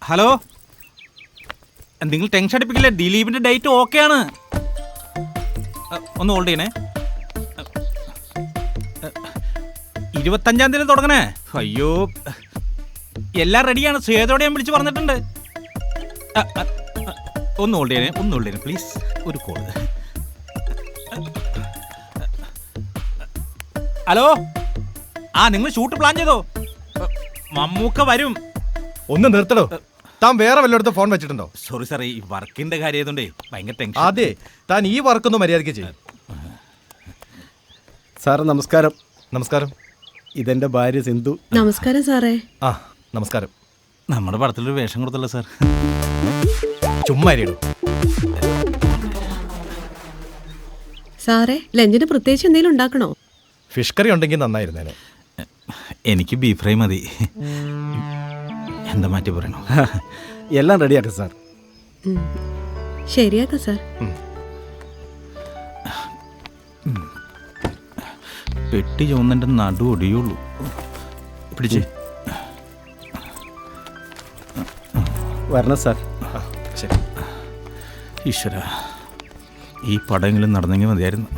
Hello, നിങ്ങൾ tension അടിപ്പിക്കില്ലേ? ദിലീപിന്റെ date okay ആണ്. ഒന്ന് ഹോൾഡ് ചെയ്യണേ. 25-ാം തീയതി തുടങ്ങണേ. അയ്യോ, എല്ലാം റെഡിയാണ്. ശ്വേതയോടെ ഞാൻ വിളിച്ച് പറഞ്ഞിട്ടുണ്ട്. ഒന്ന് ഹോൾഡ് ചെയ്യണേ പ്ലീസ്. ഒരു കോൾ. ഹലോ, നിങ്ങൾ ഷൂട്ട് പ്ലാൻ ചെയ്തോ? മമ്മൂക്ക വരും. ഒന്ന് നിർത്തടോ. താൻ വേറെ വല്ലയിടത്തും ഫോൺ വെച്ചിട്ടുണ്ടോ? സോറി സാർ, ഈ വർക്കിന്റെ കാര്യം ആയതുകൊണ്ടേ ഭയങ്കര ടെൻഷൻ. അതെ, താൻ ഈ വർക്കൊന്നും മര്യാദയ്ക്ക് ചെയ്യും. സാർ നമസ്കാരം. നമസ്കാരം. ഇതെന്റെ ഭാര്യ സിന്ധു. നമസ്കാരം സാറേ. ആ നമസ്കാരം. നമ്മുടെ പടത്തിലൊരു വേഷം കൊടുത്തല്ലോ സാർ. ചുമ്മാ ഇരിടോ. സാറേ, ലഞ്ചിന് പ്രത്യേകിച്ച് എന്തെങ്കിലും ഉണ്ടാക്കണോ? ഫിഷ് കറി ഉണ്ടെങ്കിൽ നന്നായിരുന്നേനെ. എനിക്ക് ബീഫ് ഫ്രൈ മതി. എന്താ മാറ്റി പറയണോ? എല്ലാം റെഡിയാക്കാം സാർ. ശരിയാക്കാം സാർ. പെട്ടി ചോന്നൻ്റെ നടു ഒടിയുള്ളൂ. പിടിച്ച് വരണം സാർ. ശരി. ഈശ്വര, ഈ പടമെങ്കിലും നടന്നെങ്കിൽ മതിയായിരുന്നു.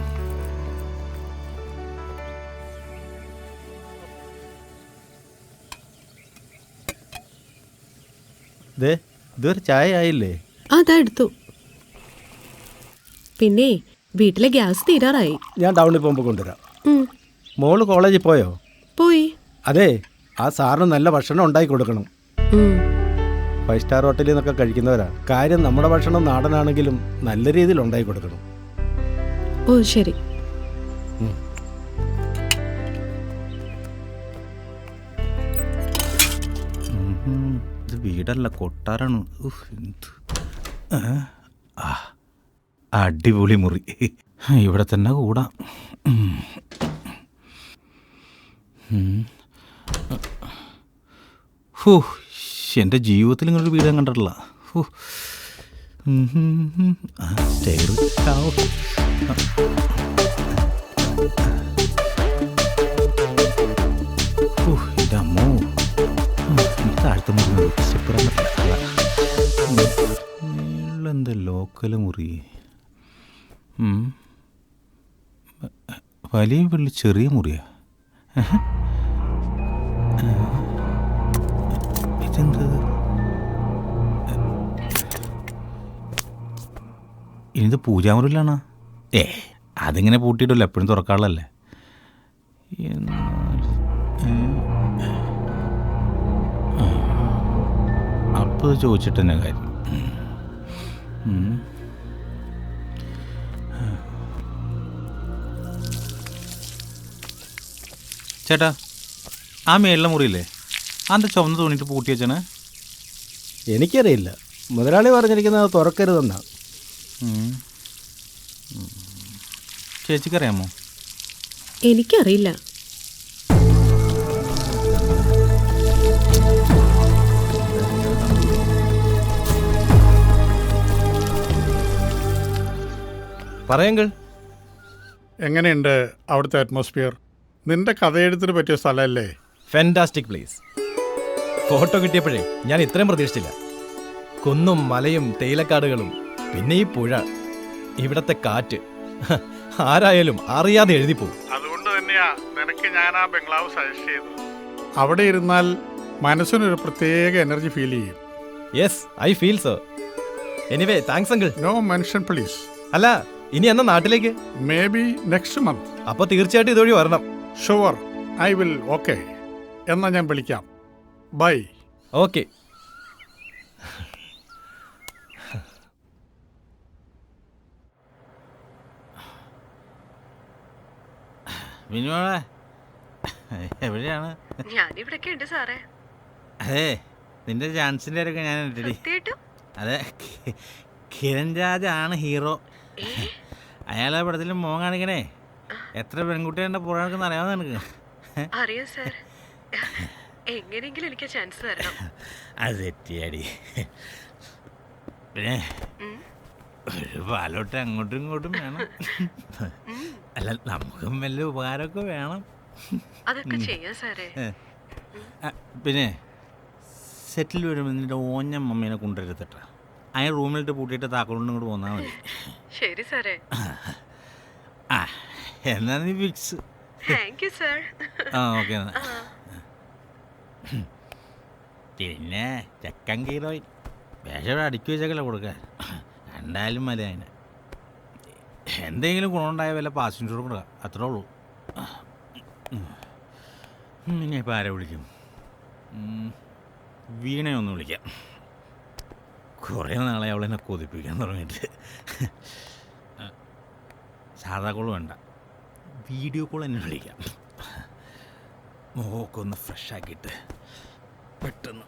ഇതുവരെ ചായ ആയില്ലേ? അതാ എടുത്തു. പിന്നെ വീട്ടിലെ ഗ്യാസ് തീരാറായി. ഞാൻ ടൗണിൽ പോകുമ്പോൾ കൊണ്ടുവരാം. ഉം, മോള് കോളേജിൽ പോയോ? പോയി. അതെ, ആ സാറിന് നല്ല ഭക്ഷണം ഉണ്ടാക്കി കൊടുക്കണം. ഉം, 5 സ്റ്റാർ ഹോട്ടലിൽ നിന്നൊക്കെ കഴിക്കുന്നവരാ. കാര്യം നമ്മുടെ ഭക്ഷണം നാടനാണെങ്കിലും നല്ല രീതിയിൽ ഉണ്ടാക്കി കൊടുക്കണം. ഓ ശരി. ഇത് വീടല്ല, കൊട്ടാരാണ്. അടിപൊളി മുറി. ഇവിടെ തന്നെ കൂടാം. എൻ്റെ ജീവിതത്തിൽ ഇങ്ങനൊരു വീട് കണ്ടിട്ടില്ല. എൻ്റെ അമ്മോ, താഴത്തെ മുറി ഇഷ്ടപ്പെടാൻ പറ്റില്ല. എന്താ ലോക്കൽ മുറി? വലിയ പള്ളി ചെറിയ മുറിയാ. ഇതെന്ത്? ഇനിത് പൂജാമുറിയിലാണോ? അതിങ്ങനെ പൂട്ടിയിട്ടല്ലോ, എപ്പോഴും തുറക്കാനുള്ളല്ലേ. അപ്പോൾ ചോദിച്ചിട്ട് തന്നെ കാര്യം. ചേട്ടാ, ആ മേളിലെ മുറിയില്ലേ, അന്ത ചുവന്ന് തോന്നിയിട്ട് പൂട്ടി വെച്ചാണ്? എനിക്കറിയില്ല, മുതലാളി പറഞ്ഞിരിക്കുന്നത് തുറക്കരുതെന്നാ. ചേച്ചിക്കറിയാമോ? എനിക്കറിയില്ല. പറയങ്കൾ, എങ്ങനെയുണ്ട് അവിടുത്തെ അറ്റ്മോസ്ഫിയർ? നിന്റെ കഥയെഴുത്തിന് പറ്റിയ സ്ഥലമല്ലേ? Fantastic place. ഫോട്ടോ കിട്ടിയപ്പോഴേ ഞാൻ ഇത്രയും പ്രതീക്ഷിച്ചില്ല. കുന്നും മലയും തേയിലക്കാടുകളും പിന്നെ ഈ പുഴ, ഇവിടത്തെ കാറ്റ്, ആരായാലും അറിയാതെ എഴുതിപ്പോകും. അതുകൊണ്ട് തന്നെയാ നിനക്ക് ഞാൻ ആ ബംഗ്ലാവ് സജസ്റ്റ് ചെയ്തത്. അവിടെ ഇരുന്നാൽ മനസ്സിനൊരു പ്രത്യേക എനർജി ഫീൽ ചെയ്യും. Yes, I feel so. Anyway thanks uncle. No mention please. അല്ല, ഇനി എന്നാ നാട്ടിലേക്ക്? Maybe next month. അപ്പോൾ തീർച്ചയായിട്ടും ഇതുവഴി വരണം. Sure, I will. ഓക്കെ, എന്നാ ഞാൻ വിളിക്കാം. ബൈ. ഓക്കെ. മിനിമോളെ, എവിടെയാണ്? ഞാനിവിടൊക്കെ ഉണ്ട് സാറേ. അതെ, നിന്റെ ചാൻസിൻ്റെ ഒക്കെ ഞാൻ ഇട്ടടി. അതെ, കിരൺ രാജാണ് ഹീറോ. അയാളെ പടത്തിൽ മോൻ കാണിക്കണേ. എത്ര പെൺകുട്ടികളുടെ പുറകെ അറിയാവുന്ന നിനക്ക്? അറിയാം സാർ. എങ്ങനെയെങ്കിലും എനിക്ക് ചാൻസ് തരണം. അത് തെറ്റിയാടി. പിന്നെ ഒരു പാലോട്ട് അങ്ങോട്ടും ഇങ്ങോട്ടും വേണം. അല്ല, നമുക്കും വല്ല ഉപകാരമൊക്കെ വേണം. അതൊക്കെ ചെയ്യാം സാറേ. പിന്നെ സെറ്റിൽ വരുമ്പോൾ നിൻ്റെ ഓഞ്ഞ മമ്മീനെ കൊണ്ടുവരുത്തട്ട. അതിന് റൂമിലിട്ട് പൂട്ടിയിട്ട് താക്കോണ്ട് ഇങ്ങോട്ട് പോന്നാൽ മതി. ശരി സാറേ. ആ എന്നാ നീ ഫിക്സ്. Thank you sir. ആ ഓക്കെ എന്നാ. പിന്നെ ചക്കൻ ഹീറോയിൻ വേഷം അടുക്കി വെച്ചൊക്കെയല്ല കൊടുക്കാൻ. എന്തായാലും മതി അതിന്. എന്തെങ്കിലും ഗുണമുണ്ടായ വല്ല പാസഞ്ചർ കൊടുക്കുക, അത്രേ ഉള്ളൂ. ഇനി ഇപ്പോൾ ആരെ വിളിക്കും? വീണയൊന്ന് വിളിക്കാം. കുറേ നാളെ അവളെന്നെ കൊതിപ്പിക്കാൻ തുടങ്ങിയിട്ട്. സാധാ കോൾ വേണ്ട, വീഡിയോ കോൾ തന്നെ വിളിക്കാം. മുഖമൊക്കെ ഫ്രഷാക്കിയിട്ട് പെട്ടെന്ന്.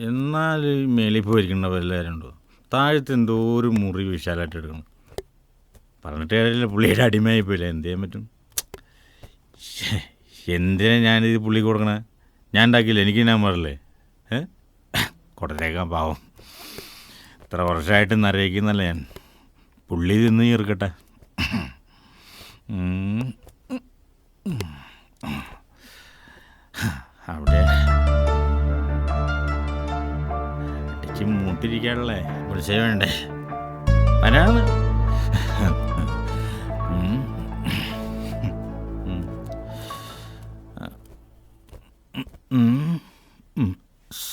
എന്നാൽ മേലിൽ പോയിരിക്കുന്ന എല്ലാവരും ഉണ്ടോ? താഴത്ത് എന്തോ ഒരു മുറി വിശാലമായിട്ട് എടുക്കണം. പറഞ്ഞിട്ട് കാര്യമില്ല, പുള്ളിയുടെ അടിമയായി പോയില്ല. എന്ത് ചെയ്യാൻ പറ്റും? എന്തിനാ ഞാനിത് പുള്ളി കൊടുക്കണേ? ഞാൻ ഉണ്ടാക്കിയില്ല, എനിക്ക് ഞാൻ പറയല്ലേ. കൊടത്തേക്കാൻ പാവം. ഇത്ര വർഷമായിട്ട് നിറയിക്കുന്നല്ല ഞാൻ. പുള്ളി തിന്ന് ചേർക്കട്ടെ. അവിടെ മൂട്ടിരിക്കാനുള്ളേ വിളിച്ചേ വേണ്ടേ? വരാണ്.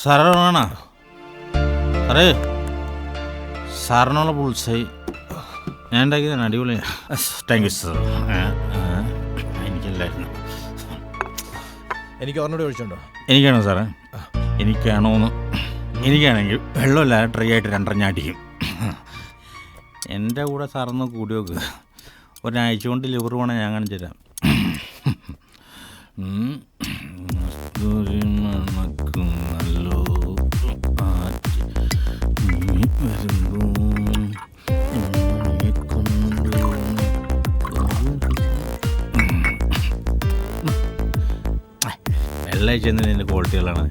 സാറാണോ? സാറേ, സാറിനുള്ള ബുൾസൈ ഞാൻ ഉണ്ടാക്കിയതാണ്. അടിപൊളിയാണ്. Thank you sir. എനിക്കല്ലായിരുന്നു. എനിക്ക് ഒരെണ്ണോട് ചോദിച്ചുണ്ടോ? എനിക്കാണോ സാറേ? എനിക്കാണോന്ന്? എനിക്കാണെങ്കിൽ വെള്ളമില്ലാതെ ട്രൈ ആയിട്ട് രണ്ടെണ്ണം അടിക്കും. എൻ്റെ കൂടെ സാറൊന്ന് കൂടി നോക്ക്. ഒരാഴ്ച കൊണ്ട് ലിവർ വേണം ഞാൻ കാണിച്ചു തരാം. നല്ലോ വെള്ളാഴ്ച എന്നതിൻ്റെ ക്വാളിറ്റികളാണ്.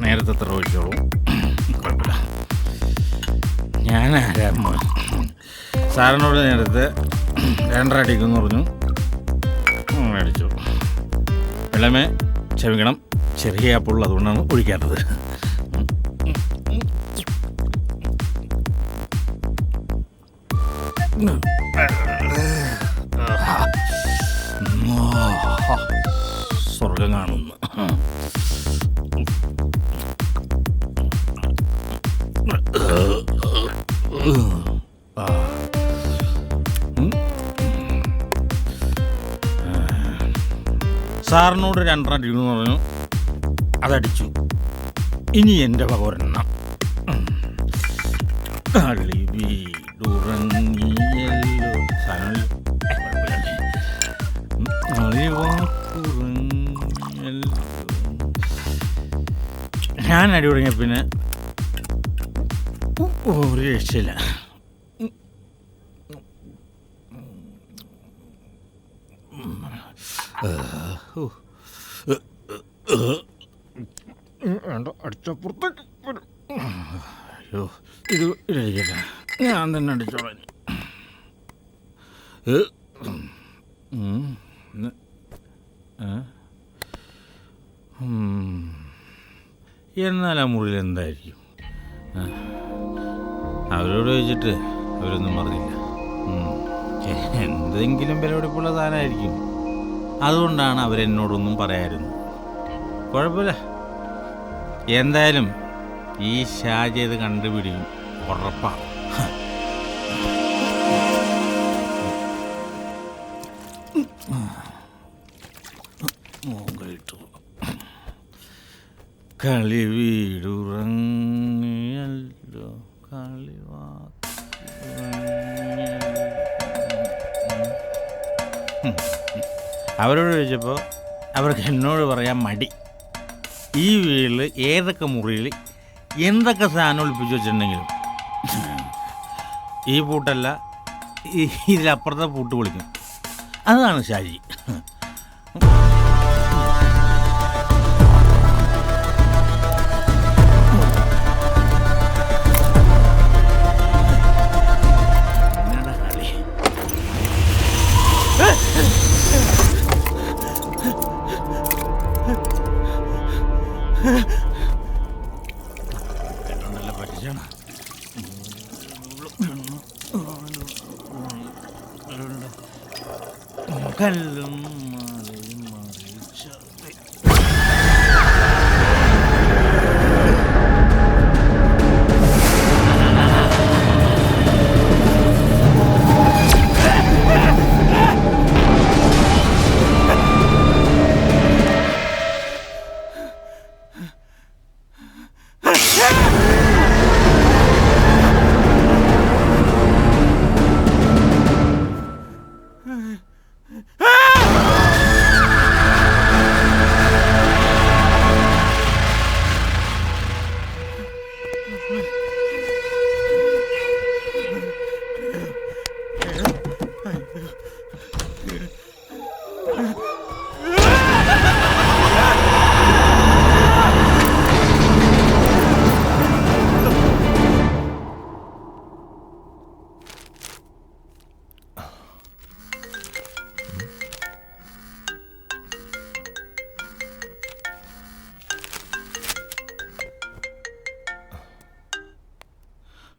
നേരത്തെ എത്ര ഒഴിച്ചോളൂ, കുഴപ്പമില്ല. ഞാനാരാമ സാറിനോട് നേരത്തെ 2.5 അടിക്കുമെന്ന് പറഞ്ഞു. അടിച്ചു. വെള്ളമേ ക്ഷമിക്കണം, ചെറിയ ഗ്യാപ്പുള്ളൂ, അതുകൊണ്ടാണ് ഒഴിക്കാത്തത്. സ്വർഗം കാണുന്നു. സാറിനോട് 2.5 അടിക്കുന്നു പറഞ്ഞു, അതടിച്ചു. ഇനി എൻ്റെ വക ഒരെണ്ണം. ഞാൻ അടി തുടങ്ങിയ പിന്നെ ഒരു രക്ഷയില്ല. വേണ്ട, അടിച്ചപ്പുറത്തേക്ക് വരും. അയ്യോ, ഇത് ഇരിക്കട്ടെ, ഞാൻ തന്നെ അടിച്ചോളാം. എന്നാൽ ആ മുറിയിൽ എന്തായിരിക്കും? അവരോട് ചോദിച്ചിട്ട് അവരൊന്നും പറഞ്ഞില്ല. എന്തെങ്കിലും വിലപിടിപ്പുള്ള സാധനമായിരിക്കും. അതുകൊണ്ടാണ് അവരെന്നോടൊന്നും പറയാമായിരുന്നു. കുഴപ്പമില്ല, എന്തായാലും ഈ ഷാജി ഇത് കണ്ടുപിടിക്കും, ഉറപ്പാണ്. കളി വീടുറങ്ങിയല്ലോ അവരോട് ചോദിച്ചപ്പോൾ അവർക്ക് എന്നോട് പറയാൻ മടി. ഈ വീട്ടിൽ ഏതൊക്കെ മുറിയിൽ എന്തൊക്കെ സാധനം ഒളിപ്പിച്ച് വെച്ചിട്ടുണ്ടെങ്കിലും ഈ പൂട്ടല്ല ഇതിലപ്പുറത്തെ പൂട്ട് വിളിക്കും. അതാണ് ഷാജി. കല്ലും മലയും മറിച്ച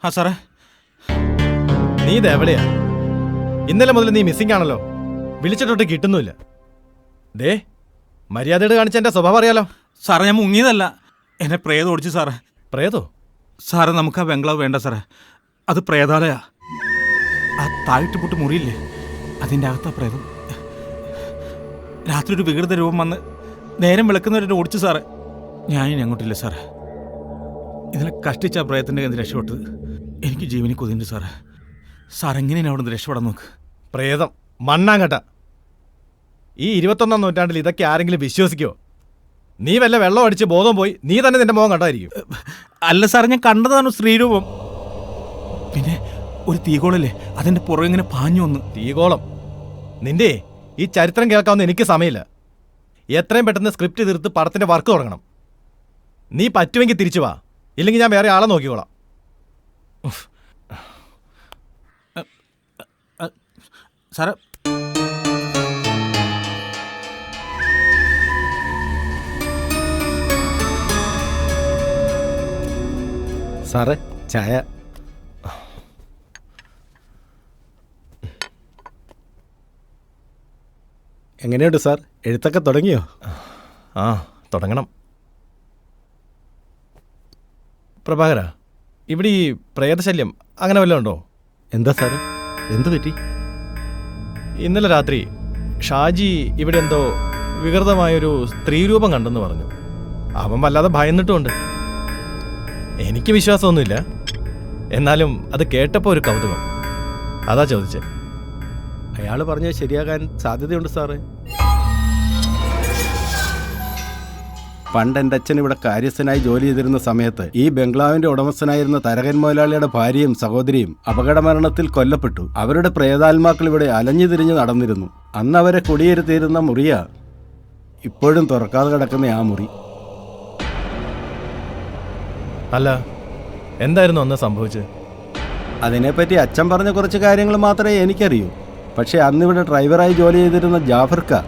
ആ സാറേ, നീ ഇത് എവിടെയാ? ഇന്നലെ മുതൽ നീ മിസ്സിംഗ് ആണല്ലോ. വിളിച്ചിട്ടൊട്ട് കിട്ടുന്നുമില്ല. ദേ, മര്യാദയോട് കാണിച്ച എൻ്റെ സ്വഭാവം അറിയാലോ. സാറേ, ഞാൻ മുങ്ങിയതല്ല, എന്നെ പ്രേതം ഓടിച്ചു സാറേ. പ്രേതോ? സാറേ, നമുക്ക് ആ ബംഗ്ലാവ് വേണ്ട സാറേ, അത് പ്രേതാലയാ. ആ താഴ്ട്ട് പൊട്ട് മുറിയില്ലേ, അതിൻ്റെ അകത്താ പ്രേതം. രാത്രി ഒരു വികൃത രൂപം വന്ന് നേരം വിളക്കുന്നവരെ ഓടിച്ചു സാറേ. ഞാനിനി അങ്ങോട്ടില്ല സാറേ. ഇതിനെ കഷ്ടിച്ച ആ പ്രേതത്തിൻ്റെ കയ്യിൽ രക്ഷപ്പെട്ടത്. എനിക്ക് ജീവനി കൊതിയുണ്ട് സാറേ. സാർ എങ്ങനെയാണ് അവിടെ നിന്ന് രക്ഷപ്പെടാൻ നോക്ക്. പ്രേതം മണ്ണാങ്കട്ട. ഈ 21-ാം നൂറ്റാണ്ടിൽ ഇതൊക്കെ ആരെങ്കിലും വിശ്വസിക്കുമോ? നീ വല്ല വെള്ളം അടിച്ച് ബോധം പോയി നീ തന്നെ നിന്റെ മുഖം കണ്ടായിരിക്കും. അല്ല സാറേ, ഞാൻ കണ്ടതാണ് സ്ത്രീരൂപം. പിന്നെ ഒരു തീകോളല്ലേ, അതിൻ്റെ പുറകെ ഇങ്ങനെ പാഞ്ഞു വന്നു. തീകോളം? നിന്റെ ഈ ചരിത്രം കേൾക്കാവുന്ന എനിക്ക് സമയമില്ല. എത്രയും പെട്ടെന്ന് സ്ക്രിപ്റ്റ് തീർത്ത് പടത്തിന്റെ വർക്ക് തുടങ്ങണം. നീ പറ്റുമെങ്കിൽ തിരിച്ചു വാ, ഇല്ലെങ്കിൽ ഞാൻ വേറെ ആളെ നോക്കിക്കോളാം. സാറേ, സാറേ ചായ. എങ്ങനെയുണ്ട് സാർ, എഴുത്തൊക്കെ തുടങ്ങിയോ? ആ, തുടങ്ങണം. പ്രഭാകര, ഇവിടെ ഈ പ്രേതശല്യം അങ്ങനെ വല്ലതും ഉണ്ടോ? എന്താ സാറേ, എന്തു പറ്റി? ഇന്നലെ രാത്രി ഷാജി ഇവിടെ എന്തോ വികൃതമായൊരു സ്ത്രീരൂപം കണ്ടെന്ന് പറഞ്ഞു. അവൻ വല്ലാതെ ഭയന്നിട്ടുമുണ്ട്. എനിക്ക് വിശ്വാസമൊന്നുമില്ല, എന്നാലും അത് കേട്ടപ്പോൾ ഒരു കൗതുകം, അതാ ചോദിച്ചേ. അയാൾ പറഞ്ഞത് ശരിയാകാൻ സാധ്യതയുണ്ട് സാറേ. പണ്ട് എൻ്റെ അച്ഛൻ ഇവിടെ കാര്യസ്ഥനായി ജോലി ചെയ്തിരുന്ന സമയത്ത് ഈ ബംഗ്ലാവിന്റെ ഉടമസ്ഥനായിരുന്ന തരകൻ മുതലാളിയുടെ ഭാര്യയും സഹോദരിയും അപകടമരണത്തിൽ കൊല്ലപ്പെട്ടു. അവരുടെ പ്രേതാത്മാക്കൾ ഇവിടെ അലഞ്ഞു തിരിഞ്ഞ് നടന്നിരുന്നു. അന്ന് അവരെ കുടിയിരുത്തിയിരുന്ന മുറിയാ ഇപ്പോഴും തുറക്കാതെ കിടക്കുന്ന ആ മുറി. അല്ല, എന്തായിരുന്നു അന്ന് സംഭവിച്ചത്? അതിനെപ്പറ്റി അച്ഛൻ പറഞ്ഞ കുറച്ച് കാര്യങ്ങൾ മാത്രമേ എനിക്കറിയൂ. പക്ഷേ അന്നിവിടെ ഡ്രൈവറായി ജോലി ചെയ്തിരുന്ന ജാഫർക്ക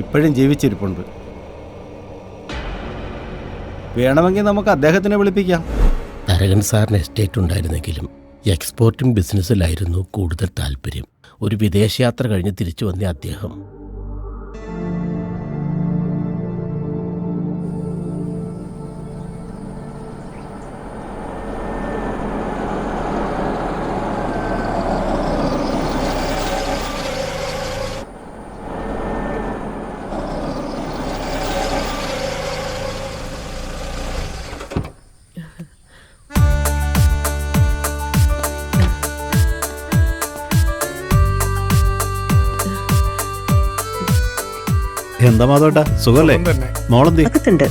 ഇപ്പോഴും ജീവിച്ചിരിപ്പുണ്ട്. വേണമെങ്കിൽ നമുക്ക് അദ്ദേഹത്തിനെ വിളിപ്പിക്കാം. തരകൻ സാറിന് എസ്റ്റേറ്റ് ഉണ്ടായിരുന്നെങ്കിലും എക്സ്പോർട്ടിംഗ് ബിസിനസ്സിലായിരുന്നു കൂടുതൽ താല്പര്യം. ഒരു വിദേശയാത്ര കഴിഞ്ഞ് തിരിച്ചു വന്ന അദ്ദേഹം എന്താ മാധവേട്ടാ, സുഖല്ലേ? സുഖം തന്നെ. മോളെന്തി? അകത്തുണ്ട്.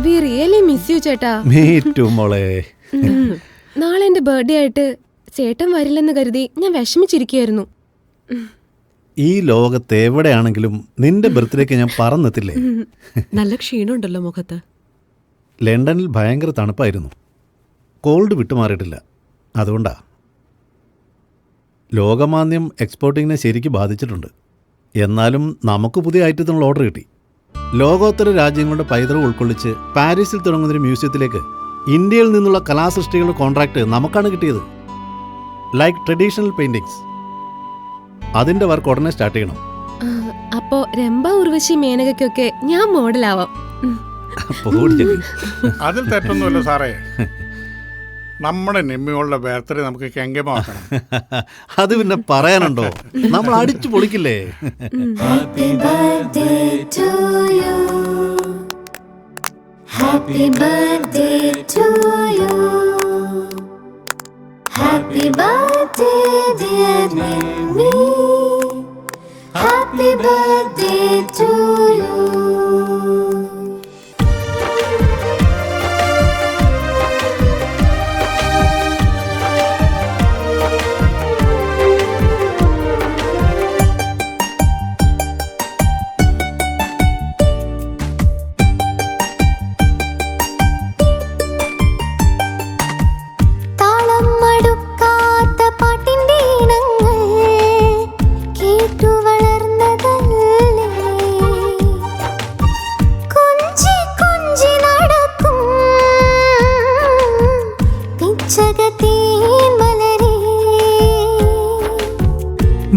വി റിയലി മിസ് യു ചേട്ടാ. മീറ്റു മോളെ. നാളെ എന്റെ ബർത്ത്ഡേ ആയിട്ട് ചേട്ടൻ വരില്ലെന്ന് കരുതി ഞാൻ വിഷമിച്ചിരിക്കുകയായിരുന്നു. ഈ ലോകത്ത് എവിടെയാണെങ്കിലും നിന്റെ ബർത്ത്ഡേക്ക് ഞാൻ പറന്നെത്തില്ലേ? നല്ല ക്ഷീണമുണ്ടല്ലോ മുഖത്ത്. ലണ്ടനിൽ ഭയങ്കര തണുപ്പായിരുന്നു, കോൾഡ് വിട്ടുമാറിയിട്ടില്ല. അതുകൊണ്ടാ. ലോകമാന്യം എക്സ്പോർട്ടിങ്ങിനെ ശരിക്ക് ബാധിച്ചിട്ടുണ്ട്. എന്നാലും നമുക്ക് പുതിയ ഐറ്റത്തിനുള്ള ഓർഡർ കിട്ടി. ലോകോത്തര രാജ്യങ്ങളുടെ പൈതൃകം ഉൾക്കൊള്ളിച്ച് പാരീസിൽ തുടങ്ങുന്നൊരു മ്യൂസിയത്തിലേക്ക് ഇന്ത്യയിൽ നിന്നുള്ള കലാസൃഷ്ടികളുടെ കോൺട്രാക്ട് നമുക്കാണ് കിട്ടിയത്. Like traditional paintings. അതിന്റെ വർക്ക് ഉടനെ സ്റ്റാർട്ട് ചെയ്യണം. അപ്പോ രംഭ, ഉർവശി, മേനകയ്ക്കൊക്കെ ഞാൻ മോഡലാവാം. അതിൽ തെറ്റൊന്നുമില്ല സാറേ. നമ്മുടെ നിമ്മിയോളുടെ ബർത്ത്ഡേ നമുക്ക് കെങ്കമാക്കണം. അത് പിന്നെ പറയാനുണ്ടോ, നമ്മൾ അടിച്ചു പൊളിക്കില്ലേ? Happy birthday to you. Happy birthday to you. Happy birthday dear Mimi. Happy birthday to you.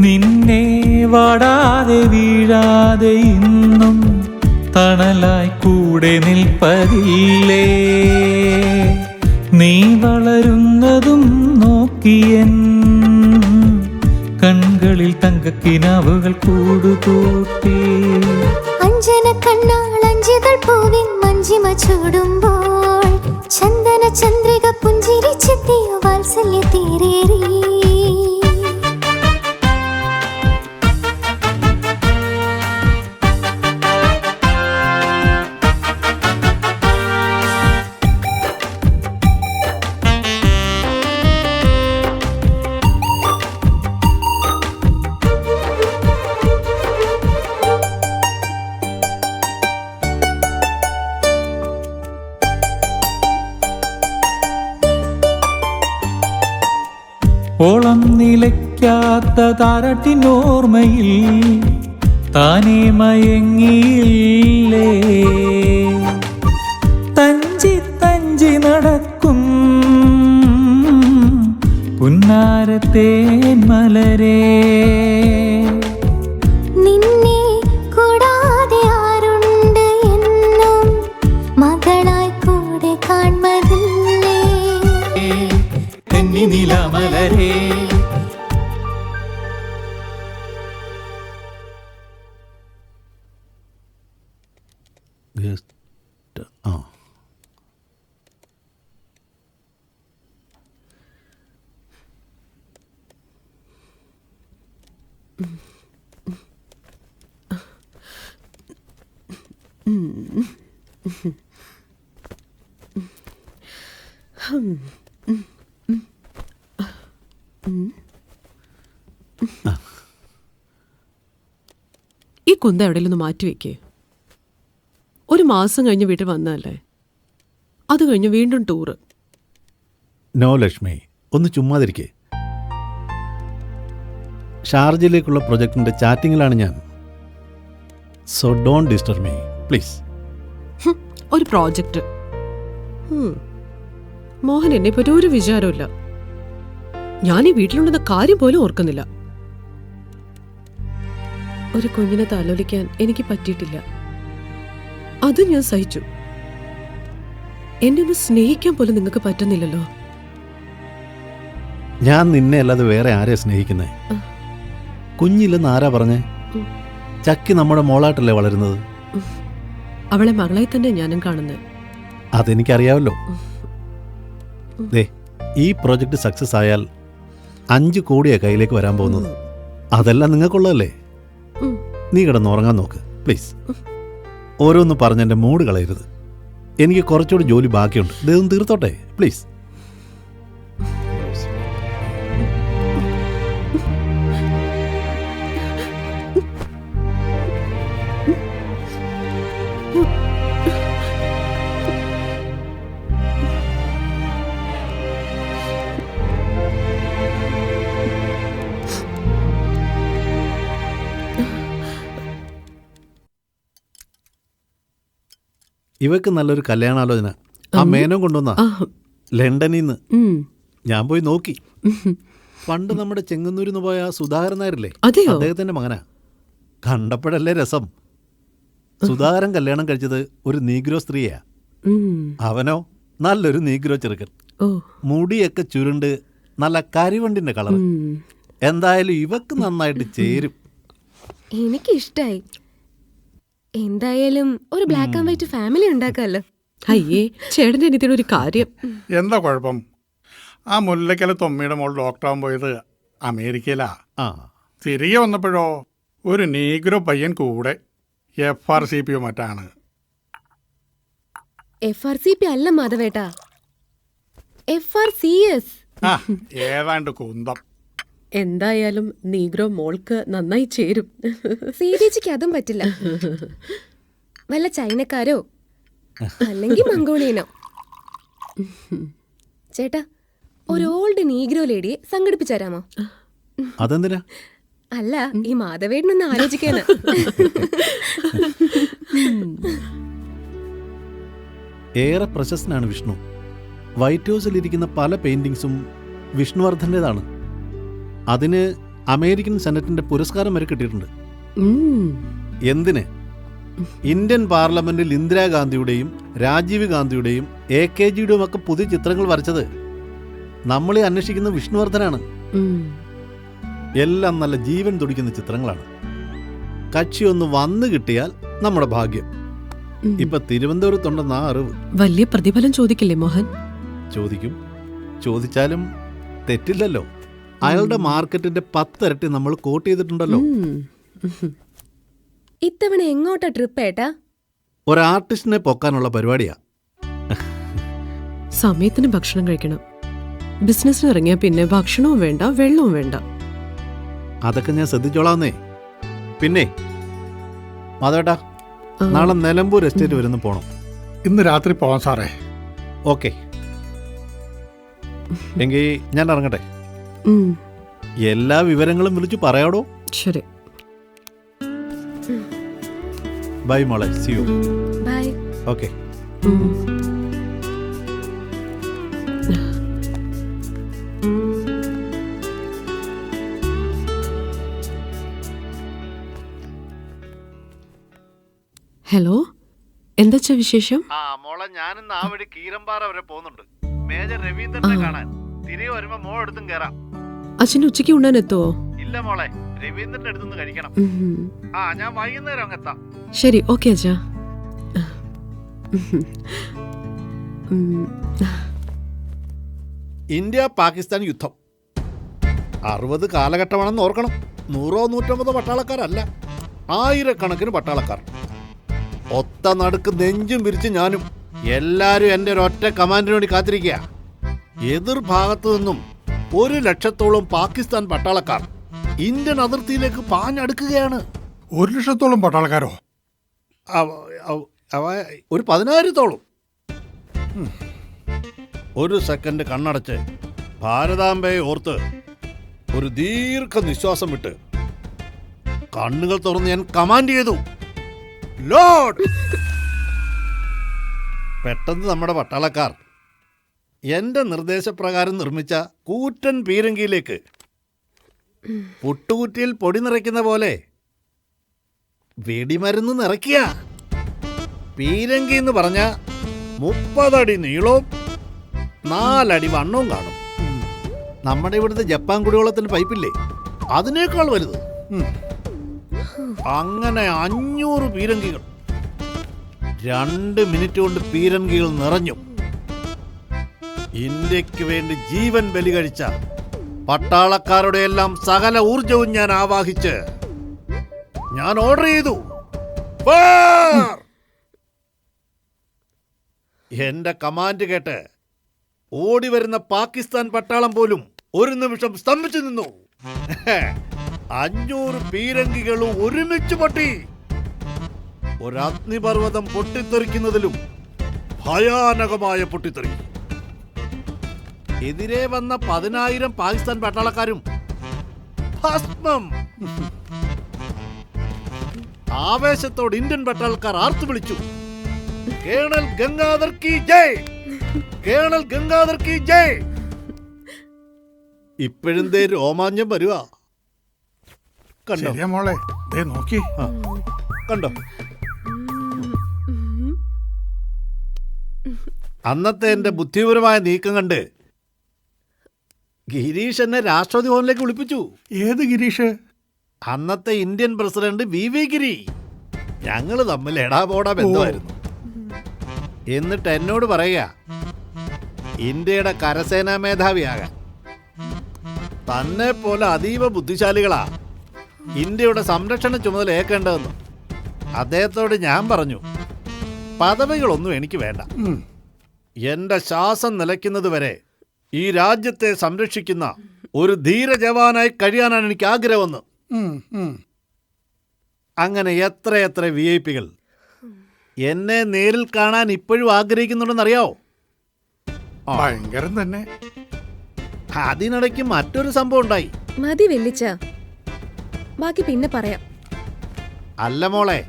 നിന്നെ വാടാതെ വീഴാതെ ഇന്നും തണലായി കൂടെ നിൽപ്പതില്ലേ, നീ വളരുന്നതും നോക്കിയൻ കൺകളിൽ തങ്കക്കിനാവുകൾ കൂടുകൂട്ടി. അഞ്ജന കണ്ണാൾ അഞ്ചിതൾ പൂവിൻ മഞ്ചിമ ചൂടുമ്പോൾ ചന്ദന ചന്ദ്രിക പുഞ്ചിരി ചെത്തിയ വാത്സല്യ തീരേറി. ഓളം നിലയ്ക്കാത്ത താരാട്ടിനോർമ്മയിൽ താനേ മയങ്ങിയില്ലേ, തഞ്ചി തഞ്ചി നടക്കും പുന്നാരത്തേൻ മലരേ. നിന്നെ കൂടാതെ ആരുണ്ട് എന്നും മകളായി കൂടെ കാൺമതില്ലേ, തെന്നി നിലമലരേ. ആ, ഈ കുന്ത എവിടെയെങ്കിലും മാറ്റിവെക്കേ. ഒരു മാസം കഴിഞ്ഞ് വീട്ടിൽ വന്നതല്ലേ, അത് കഴിഞ്ഞ് വീണ്ടും ടൂറ്. നോ ലക്ഷ്മി, ഒന്ന് ചുമ്മാതിരിക്കേ. ഷാർജയിലേക്കുള്ള പ്രൊജക്ടിന്റെ ചാറ്റിങ്ങിലാണ് ഞാൻ. So don't disturb me please. ഒരു പ്രോജക്റ്റ്. മോഹൻ എന്നെ പറ്റി ഒരു വിചാരമില്ല. ഞാൻ ഈ വീട്ടിലുണ്ടെന്ന കാര്യം പോലും ഓർക്കുന്നില്ല. ഒരു കുഞ്ഞിനെ താലോലിക്കാൻ എനിക്ക് പറ്റിയിട്ടില്ല, അത് ഞാൻ സഹിച്ചു. എന്നെ ഒന്ന് സ്നേഹിക്കാൻ പോലും നിങ്ങൾക്ക് പറ്റുന്നില്ലല്ലോ. ഞാൻ നിന്നെ അല്ലാതെ വേറെ ആരെയാ സ്നേഹിക്കുന്നേ? കുഞ്ഞില്ലെന്ന് ആരാ പറഞ്ഞേ? ചക്കി നമ്മുടെ മോളായിട്ടല്ലേ വളരുന്നത്. അവളെ മകളായി തന്നെ ഞാനും കാണുന്നത്. അതെനിക്കറിയാമല്ലോ. ദേ ഈ പ്രോജക്റ്റ് സക്സസ് ആയാൽ 5 കോടിയാണ് കയ്യിലേക്ക് വരാൻ പോകുന്നത്. അതെല്ലാം നിങ്ങൾക്കുള്ളതല്ലേ? നീ കിടന്നുറങ്ങാൻ നോക്ക് പ്ലീസ്. ഓരോന്ന് പറഞ്ഞ് എൻ്റെ മൂഡ് കളയരുത്. എനിക്ക് കുറച്ചുകൂടി ജോലി ബാക്കിയുണ്ട്. ഇതൊന്ന് തീർത്തോട്ടെ പ്ലീസ്. ഇവക്ക് നല്ലൊരു കല്യാണാലോചന ആ മേനോൻ കൊണ്ടുവന്ന ലണ്ടനിൽ നിന്ന്. ഞാൻ പോയി നോക്കി. പണ്ട് നമ്മുടെ ചെങ്ങന്നൂരിന്ന് പോയ സുധാകരൻ നായരില്ലേ, അദ്ദേഹത്തിന്റെ മകനാ. കണ്ടപ്പോഴല്ലേ രസം. സുധാകരൻ കല്യാണം കഴിച്ചത് ഒരു നീഗ്രോ സ്ത്രീയാ. അവനോ നല്ലൊരു നീഗ്രോ ചെറുക്കൻ. മുടിയൊക്കെ ചുരുണ്ട് നല്ല കരിവണ്ടിന്റെ കളർ. എന്തായാലും ഇവക്ക് നന്നായിട്ട് ചേരും. എനിക്കിഷ്ടായി. എന്തായാലും ഒരു ബ്ലാക്ക് ആൻഡ് വൈറ്റ് ഫാമിലി ഉണ്ടാക്കാമല്ലോ. അയ്യേ ചേട്ടൻ്റെ എനിക്കൊരു ഒരു കാര്യം. എന്താ കുഴപ്പം? ആ മുല്ലക്കല തൊമ്മിയുടെ മോൾ ഡോക്ടറാകാൻ പോയത് അമേരിക്കയിലാ. തിരികെ വന്നപ്പോഴോ ഒരു നീഗ്രോ പയ്യൻ കൂടെ FRCP മറ്റാണ്. FRCP അല്ല മാധവേട്ടാ, FRCS. ഏതാണ്ട് കുന്തം. എന്തായാലും നീഗ്രോ മോൾക്ക് നന്നായി ചേരും. CDGക്ക് അതും പറ്റില്ല. വല്ല ചൈനക്കാരോ അല്ലെങ്കിൽ മംഗോളിയനോ. ചേട്ടാ ഒരു ഓൾഡ് നീഗ്രോ ലേഡിയെ സംഘടിപ്പിച്ചു തരാമോ? അതെന്തിനാ? അല്ല, ഈ മാധവേട്ടനൊന്ന് ആലോചിക്കാനാ. ഏറെ പ്രശസ്തനാണ് വിഷ്ണു. വൈറ്റ് ഹൗസിലിരിക്കുന്ന പല പെയിന്റിങ്സും വിഷ്ണുവർദ്ധൻ്റെതാണ്. അതിന് അമേരിക്കൻ സെനറ്റിന്റെ പുരസ്കാരം വരെ കിട്ടിയിട്ടുണ്ട്. എന്തിന്? ഇന്ത്യൻ പാർലമെന്റിൽ ഇന്ദിരാഗാന്ധിയുടെയും രാജീവ് ഗാന്ധിയുടെയും AKGയുടെയും ഒക്കെ പുതിയ ചിത്രങ്ങൾ വരച്ചത് നമ്മളെ അന്വേഷിക്കുന്ന വിഷ്ണുവർദ്ധനാണ്. എല്ലാം നല്ല ജീവൻ തുടിക്കുന്ന ചിത്രങ്ങളാണ്. കക്ഷി ഒന്ന് വന്നു കിട്ടിയാൽ നമ്മുടെ ഭാഗ്യം. ഇപ്പൊ തിരുവനന്തപുരത്തുണ്ടെന്നാ അറിവ്. വലിയ പ്രതിഫലം ചോദിക്കില്ലേ മോഹൻ? ചോദിക്കും. ചോദിച്ചാലും തെറ്റില്ലല്ലോ. അയാളുടെ മാർക്കറ്റിന്റെ 10 ഇരട്ടി നമ്മൾ കോട്ട് ചെയ്തിട്ടുണ്ടല്ലോ. ഇത്തവണ എങ്ങോട്ടാ ട്രിപ്പ് ഏട്ടാ? ഒരു ആർട്ടിസ്റ്റിനെ പൊക്കാനുള്ള പരിപാടിയാ. സമയത്തിന് ഭക്ഷണം കഴിക്കണം. ബിസിനസ്സിന് ഇറങ്ങിയ പിന്നെ ഭക്ഷണവും വേണ്ട വെള്ളവും വേണ്ട. അതൊക്കെ ഞാൻ ശ്രദ്ധിച്ചോളാന്നേ. പിന്നെ മാധവേട്ടാ, നാളെ നിലമ്പൂർ എസ്റ്റേറ്റ് വരുന്ന പോണം. ഇന്ന് രാത്രി പോവാം സാറേ. ഓക്കെ, എങ്കിൽ ഞാൻ ഇറങ്ങട്ടെ. എല്ലാ വിവരങ്ങളും വിളിച്ചു പറയാടോ. ശരി, ബൈ മോളെ. See you. Bye. Okay. Hello, എന്താ വിശേഷം? മോളെ, ഞാനിന്ന് ആ വഴി കീരമ്പാറ വരെ പോകുന്നുണ്ട്. മേജർ രവീന്ദ്രനെ കാണാൻ. തിരികെ വരുമ്പോ മോൾ എടുത്തും കയറാം. അച്ഛൻ ഉച്ചയ്ക്ക് ഉണ്ണാൻ എത്തുവോ? ഇല്ല മോളെ, രവീന്ദ്രന്റെ അടുത്തുനിന്ന് കഴിക്കണം. ഞാൻ വൈകുന്നേരം അങ്ങ് എത്താം. ശരി, ഓക്കെ അച്ഛാ. ഇന്ത്യ പാകിസ്ഥാൻ യുദ്ധം 60 കാലഘട്ടമാണെന്ന് ഓർക്കണം. 100 150 പട്ടാളക്കാരല്ല, ആയിരക്കണക്കിന് പട്ടാളക്കാർ. ഒത്ത നടുക്ക് നെഞ്ചും വിരിച്ച് ഞാനും. എല്ലാരും എന്റെ ഒരൊറ്റ കമാൻഡിന് വേണ്ടി കാത്തിരിക്കുക. എതിർ ഭാഗത്തു നിന്നും 1 ലക്ഷത്തോളം പാകിസ്ഥാൻ പട്ടാളക്കാർ ഇന്ത്യൻ അതിർത്തിയിലേക്ക് പാഞ്ഞടുക്കുകയാണ്. 1 ലക്ഷത്തോളം പട്ടാളക്കാരോ? ഒരു 10,000-ഓളം. ഒരു സെക്കൻഡ് കണ്ണടച്ച് ഭാരതാംബയെ ഓർത്ത് ഒരു ദീർഘ നിശ്വാസം വിട്ട് കണ്ണുകൾ തുറന്ന് ഞാൻ കമാൻഡ് ചെയ്തു, ലോഡ്. പെട്ടെന്ന് നമ്മുടെ പട്ടാളക്കാർ എന്റെ നിർദ്ദേശപ്രകാരം നിർമ്മിച്ച കൂറ്റൻ പീരങ്കിയിലേക്ക് പുട്ടുകുറ്റിയിൽ പൊടി നിറയ്ക്കുന്ന പോലെ വെടിമരുന്ന് നിറയ്ക്കുക. പീരങ്കി എന്ന് പറഞ്ഞ 30 അടി നീളവും 4 അടി വണ്ണവും കാണും. നമ്മുടെ ഇവിടുത്തെ ജപ്പാൻ കുടിവെള്ളത്തിന്റെ പൈപ്പില്ലേ, അതിനേക്കാൾ വലുത്. അങ്ങനെ 500 പീരങ്കികൾ. 2 മിനിറ്റ് കൊണ്ട് പീരങ്കികൾ നിറഞ്ഞു. ഇന്ത്യക്ക് വേണ്ടി ജീവൻ ബലി കഴിച്ച പട്ടാളക്കാരുടെ എല്ലാം സകല ഊർജവും ഞാൻ ആവാഹിച്ച് ഞാൻ ഓർഡർ ചെയ്തു. Fire! എന്റെ കമാൻഡ് കേട്ട് ഓടി വരുന്ന പാകിസ്ഥാൻ പട്ടാളം പോലും ഒരു നിമിഷം സ്തംഭിച്ചു നിന്നു. 500 പീരങ്കികളും ഒരുമിച്ച് പൊട്ടി. ഒരു അഗ്നിപർവ്വതം പൊട്ടിത്തെറിക്കുന്നതിലും ഭയാനകമായ പൊട്ടിത്തെറി. എതിരെ വന്ന 10,000 പാകിസ്ഥാൻ പട്ടാളക്കാരും ഭസ്മം. ആവേശത്തോട് ഇന്ത്യൻ പട്ടാളക്കാർ ആർത്തു വിളിച്ചു, കേണൽ ഗംഗാധർ കി ജയ്, കേണൽ ഗംഗാധർ കി ജയ്. ഇപ്പോഴും ദേ രോമാഞ്ചം വരുവാ. കണ്ടോ ശരിയാ മോളെ, ദേ നോക്കി. കണ്ടോ അന്നത്തെ എന്റെ ബുദ്ധിപരമായ നീക്കം കണ്ട് ഗിരീഷ് എന്നെ രാഷ്ട്രപതി ഭവനിലേക്ക് വിളിപ്പിച്ചു. ഏത് ഗിരീഷ്? അന്നത്തെ ഇന്ത്യൻ പ്രസിഡന്റ് വി ഗിരി. ഞങ്ങൾ തമ്മിൽ എടാപോടാ ബന്ധമായിരുന്നു. എന്നിട്ട് എന്നോട് പറയുക, ഇന്ത്യയുടെ കരസേനാ മേധാവിയാകാൻ. തന്നെ പോലെ അതീവ ബുദ്ധിശാലികളാ ഇന്ത്യയുടെ സംരക്ഷണ ചുമതല ഏൽക്കേണ്ടതെന്ന്. അദ്ദേഹത്തോട് ഞാൻ പറഞ്ഞു, പദവികളൊന്നും എനിക്ക് വേണ്ട. എന്റെ ശ്വാസം നിലയ്ക്കുന്നത് വരെ ഈ രാജ്യത്തെ സംരക്ഷിക്കുന്ന ഒരു ധീര ജവാനായി കഴിയാനാണ് എനിക്ക് ആഗ്രഹമെന്ന്. അങ്ങനെ എത്രയെത്ര VIP കൾ എന്നെ നേരിൽ കാണാൻ ഇപ്പോഴും ആഗ്രഹിക്കുന്നുണ്ടെന്നറിയാവോ? ഭയങ്കരം തന്നെ. അതിനിടയ്ക്ക് മറ്റൊരു സംഭവം ഉണ്ടായി. മതി വെല്ലിച്ച, ബാക്കി പിന്നെ പറയാം. അല്ല മോളെ,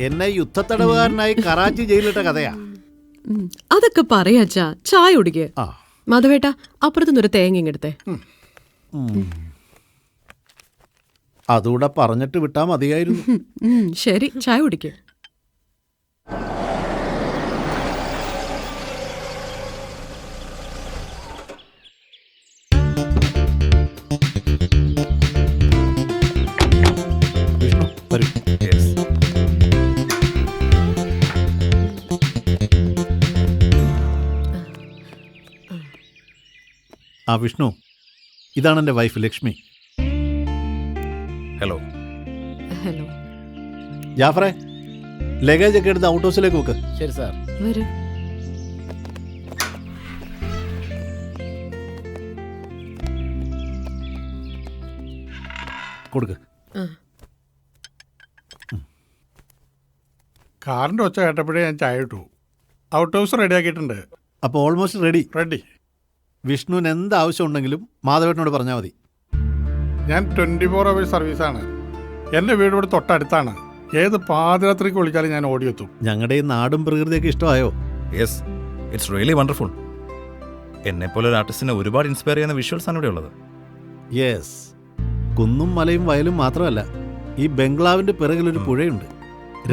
എന്നെ യുദ്ധത്തടവുകാരനായി കറാച്ചി ജയിലിട്ട കഥയാ. അതൊക്കെ പറയാച്ചാ, ചായ കുടിക്ക്. ആ മാധവേട്ട, അപ്പുറത്തുനിന്നൊരു തേങ്ങ എടുത്തേ. അതുകൂടെ പറഞ്ഞിട്ട് വിട്ടാ മതിയായിരുന്നു. ശരി, ചായ കുടിക്ക്. വിഷ്ണു വരൂ. ആ വിഷ്ണു, ഇതാണ് എൻ്റെ വൈഫ് ലക്ഷ്മി. ഹലോ. ഹലോ. ജാഫറെ, ലഗേജ് ഒക്കെ എടുത്ത് ഔട്ട് ഹൗസിലേക്ക് വെക്ക്. ശരി സാർ. വരൂ. കൊടുക്ക്. കാറിന്റെ ഒച്ച കേട്ടപ്പോഴേ ഞാൻ ചായ ഇട്ടു. ഔട്ട് ഹൗസ് റെഡിയാക്കിയിട്ടുണ്ട്. അപ്പോൾ ഓൾമോസ്റ്റ് റെഡി. റെഡി. വിഷ്ണുവിന് എന്ത് ആവശ്യം ഉണ്ടെങ്കിലും മാധവേട്ടനോട് പറഞ്ഞാൽ മതി. ഞാൻ 24 hours സർവീസാണ്. എൻ്റെ വീട് ഇവിടെ തൊട്ടടുത്താണ്. ഏത് പാതിരാത്രിക്ക് വിളിച്ചാലും ഞാൻ ഓടിയെത്തും. ഞങ്ങളുടെ ഈ നാടും പ്രകൃതിയൊക്കെ ഇഷ്ടമായോ? Yes, it's really wonderful. എന്നെപ്പോലെ ഒരു ആർട്ടിസ്റ്റിനെ ഒരുപാട് ഇൻസ്പയർ ചെയ്യുന്ന വിഷ്വൽസ് ആണ് ഇവിടെ ഉള്ളത്. യെസ്, കുന്നും മലയും വയലും മാത്രമല്ല, ഈ ബംഗ്ലാവിൻ്റെ പിറകിലൊരു പുഴയുണ്ട്.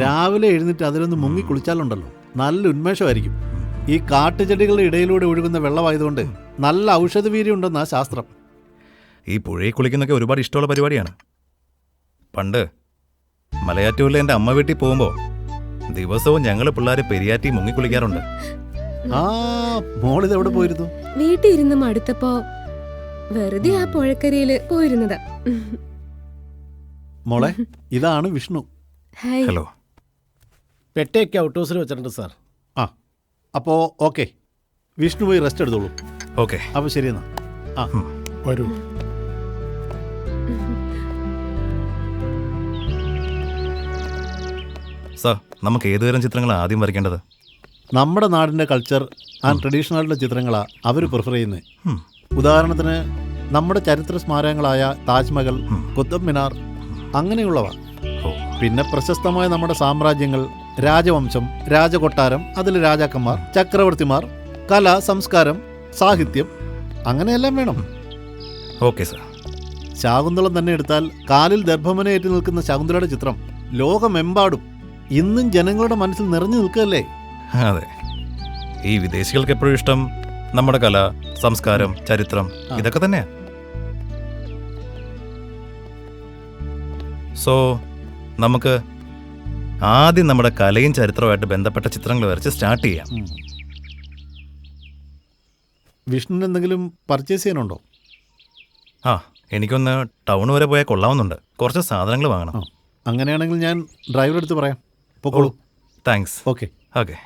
രാവിലെ എഴുന്നേറ്റ് അതിലൊന്ന് മുങ്ങി കുളിച്ചാലുണ്ടല്ലോ നല്ല ഉന്മേഷമായിരിക്കും. ഈ കാട്ടുചെടികളുടെ ഇടയിലൂടെ ഒഴുകുന്ന വെള്ളമായതുകൊണ്ട് നല്ല ഔഷധവീര്യം ഉണ്ടെന്നാ ശാസ്ത്രം. ഈ പുഴയിൽ കുളിക്കുന്നൊക്കെ ഒരുപാട് ഇഷ്ടമുള്ള പരിപാടിയാണ്. പണ്ട് മലയാറ്റൂരിലെ എൻ്റെ അമ്മ വീട്ടിൽ പോകുമ്പോൾ ദിവസവും ഞങ്ങൾ പിള്ളേർ പെരിയാറ്റി മുങ്ങിക്കുളിക്കാറുണ്ട്. ആ മോളിത് എവിടെ പോയിരുന്നു? വീട്ടിൽ ഇരുന്ന് മടുത്തപ്പോ വെറുതെ ആ പുഴക്കരയില് പോയിരുന്നതാ. മോളെ, ഇതാണ് വിഷ്ണു. ഹായ്. ഹലോ. പെട്ടിയൊക്കെ ഔട്ട് ഹൗസിൽ വെച്ചിട്ടുണ്ട് സാർ. ആ അപ്പോൾ ഓക്കെ, വിഷ്ണു പോയി റെസ്റ്റ് എടുത്തോളൂ. ഓക്കെ, അപ്പോൾ ശരിയെന്നാ. ആ വരൂ. സാർ, നമുക്ക് ഏതുതരം ചിത്രങ്ങളാണ് ആദ്യം വരയ്ക്കേണ്ടത്? നമ്മുടെ നാടിൻ്റെ കൾച്ചർ ആൻഡ് ട്രഡീഷണലായിട്ടുള്ള ചിത്രങ്ങളാണ് അവർ പ്രിഫർ ചെയ്യുന്നത്. ഉദാഹരണത്തിന് നമ്മുടെ ചരിത്ര സ്മാരകങ്ങളായ താജ്മഹൽ, കുത്തബ് മിനാർ അങ്ങനെയുള്ളവ. പിന്നെ പ്രശസ്തമായ നമ്മുടെ സാമ്രാജ്യങ്ങൾ, രാജവംശം, രാജകൊട്ടാരം, അതിൽ രാജാക്കന്മാർ, ചക്രവർത്തിമാർ, കല, സംസ്കാരം, സാഹിത്യം, അങ്ങനെയെല്ലാം വേണം. Okay sir. ശാകുന്തളം തന്നെ എടുത്താൽ കാലിൽ ദർഭമനയേറ്റ് നിൽക്കുന്ന ശകുന്തളയുടെ ചിത്രം ലോകമെമ്പാടും ഇന്നും ജനങ്ങളുടെ മനസ്സിൽ നിറഞ്ഞു നിൽക്കുകയല്ലേ? അതെ, ഈ വിദേശികൾക്ക് എപ്പോഴും ഇഷ്ടം നമ്മുടെ കല, സംസ്കാരം, ചരിത്രം ഇതൊക്കെ തന്നെയാ. സോ നമുക്ക് ആദ്യം നമ്മുടെ കലയും ചരിത്രവുമായിട്ട് ബന്ധപ്പെട്ട ചിത്രങ്ങൾ വരച്ച് സ്റ്റാർട്ട് ചെയ്യാം. വിഷ്ണുവിന് എന്തെങ്കിലും പർച്ചേസ് ചെയ്യാനുണ്ടോ? ആ എനിക്കൊന്ന് ടൗൺ വരെ പോയാൽ കൊള്ളാവുന്നുണ്ട്. കുറച്ച് സാധനങ്ങൾ വാങ്ങണം. അങ്ങനെയാണെങ്കിൽ ഞാൻ ഡ്രൈവറെ അടുത്ത് പറയാം. പൊക്കോളൂ. Thanks. Okay. Okay.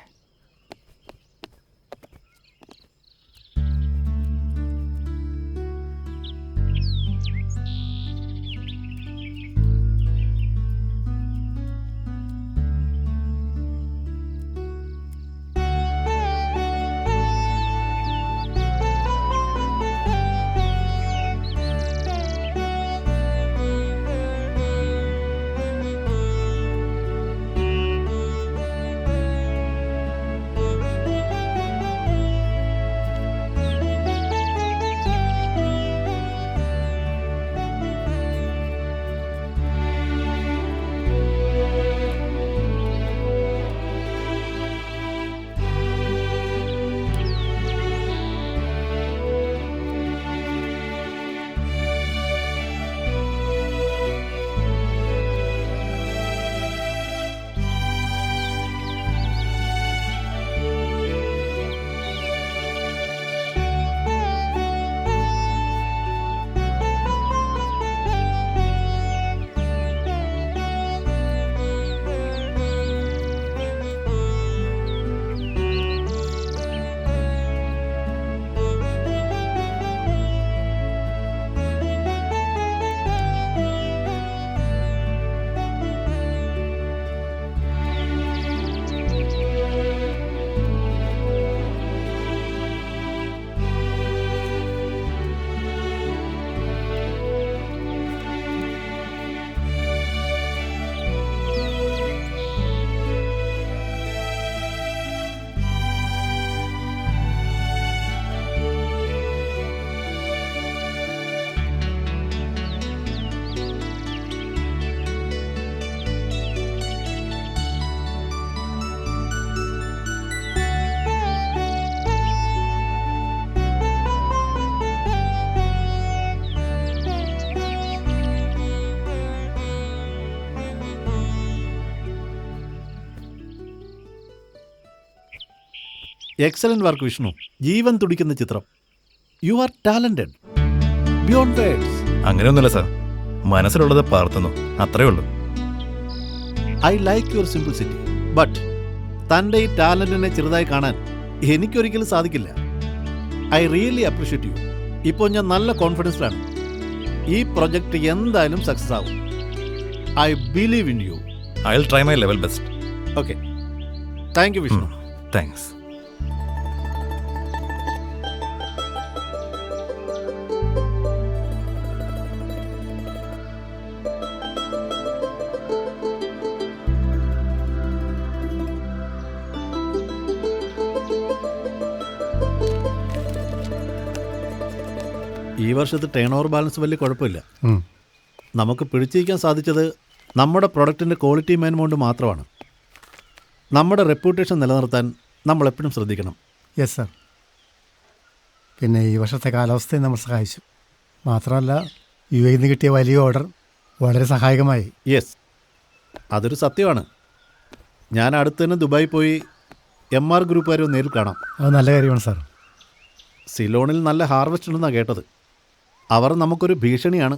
Excellent work Vishnu. ജീവൻ തുടിക്കുന്ന ചിത്രം. You are talented beyond words. അങ്ങനെയൊന്നുമില്ല സാർ, മനസ്സിലുള്ളത് പാർത്തുന്നു, അത്രേ ഉള്ളൂ. I like your simplicity. But തൻ്റെ ഈ ടാലന്റിനെ ചെറുതായി കാണാൻ എനിക്കൊരിക്കലും സാധിക്കില്ല. I really appreciate you. ഇപ്പോൾ ഞാൻ നല്ല കോൺഫിഡൻസിലാണ്. ഈ പ്രൊജക്റ്റ് എന്തായാലും സക്സസ് ആവും. I believe in you. I will try my level best. Okay, thank you Vishnu. Thanks. ഈ വർഷത്തെ ടേൺ ഓവർ ബാലൻസ് വലിയ കുഴപ്പമില്ല. നമുക്ക് പിടിച്ചിരിക്കാൻ സാധിച്ചത് നമ്മുടെ പ്രൊഡക്റ്റിൻ്റെ ക്വാളിറ്റി മേന്മ മാത്രമാണ്. നമ്മുടെ റെപ്യൂട്ടേഷൻ നിലനിർത്താൻ നമ്മൾ എപ്പോഴും ശ്രദ്ധിക്കണം. Yes sir. പിന്നെ ഈ വർഷത്തെ കാലാവസ്ഥയും നമ്മൾ സഹായിച്ചു. മാത്രമല്ല UAE നിന്ന് കിട്ടിയ വലിയ ഓർഡർ വളരെ സഹായകമായി. യെസ്, അതൊരു സത്യമാണ്. ഞാൻ അടുത്ത് തന്നെ ദുബായി പോയി MR ഗ്രൂപ്പുകാരെ നേരിൽ കാണാം. അത് നല്ല കാര്യമാണ് സാർ. സിലോണിൽ നല്ല ഹാർവെസ്റ്റ് ഉണ്ടെന്നാണ് കേട്ടത്. അവർ നമുക്കൊരു ഭീഷണിയാണ്.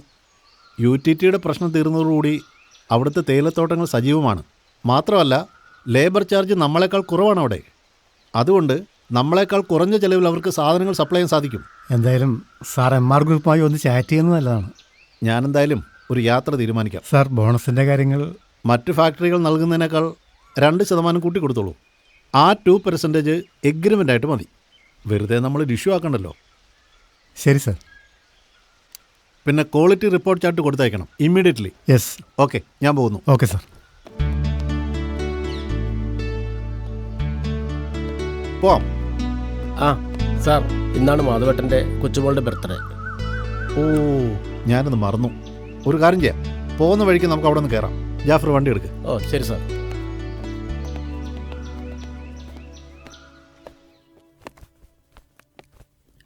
UTTയുടെ പ്രശ്നം തീർന്നതോടുകൂടി അവിടുത്തെ തേയിലത്തോട്ടങ്ങൾ സജീവമാണ്. മാത്രമല്ല ലേബർ ചാർജ് നമ്മളെക്കാൾ കുറവാണ് അവിടെ. അതുകൊണ്ട് നമ്മളെക്കാൾ കുറഞ്ഞ ചിലവിൽ അവർക്ക് സാധനങ്ങൾ സപ്ലൈ ചെയ്യാൻ സാധിക്കും. എന്തായാലും സാർ MR ഗ്രൂപ്പുമായി ഒന്ന് ചാറ്റ് ചെയ്യുന്നത് നല്ലതാണ്. ഞാനെന്തായാലും ഒരു യാത്ര തീരുമാനിക്കാം. സാർ ബോണസിൻ്റെ കാര്യങ്ങൾ മറ്റ് ഫാക്ടറികൾ നൽകുന്നതിനേക്കാൾ 2% കൂട്ടി കൊടുത്തോളൂ. ആ 2% എഗ്രിമെൻ്റ് ആയിട്ട് മതി. വെറുതെ നമ്മൾ ഇഷ്യൂ ആക്കണ്ടല്ലോ. ശരി സാർ. പിന്നെ ക്വാളിറ്റി റിപ്പോർട്ട് ചാർട്ട് കൊടുത്തയക്കണം ഇമ്മീഡിയറ്റ്ലി. യെസ്. ഓക്കെ, ഞാൻ പോകുന്നു. Okay sir. പോവാം. ആ സാർ, ഇന്നാണ് മാധവേട്ടൻ്റെ കൊച്ചുമോളുടെ ബർത്ത്ഡേ. ഓ, ഞാനത് മറന്നു. ഒരു കാര്യം ചെയ്യാം, പോകുന്ന വഴിക്ക് നമുക്ക് അവിടെ നിന്ന് കയറാം. ജാഫർ വണ്ടി എടുക്കുക. ഓ ശരി സാർ.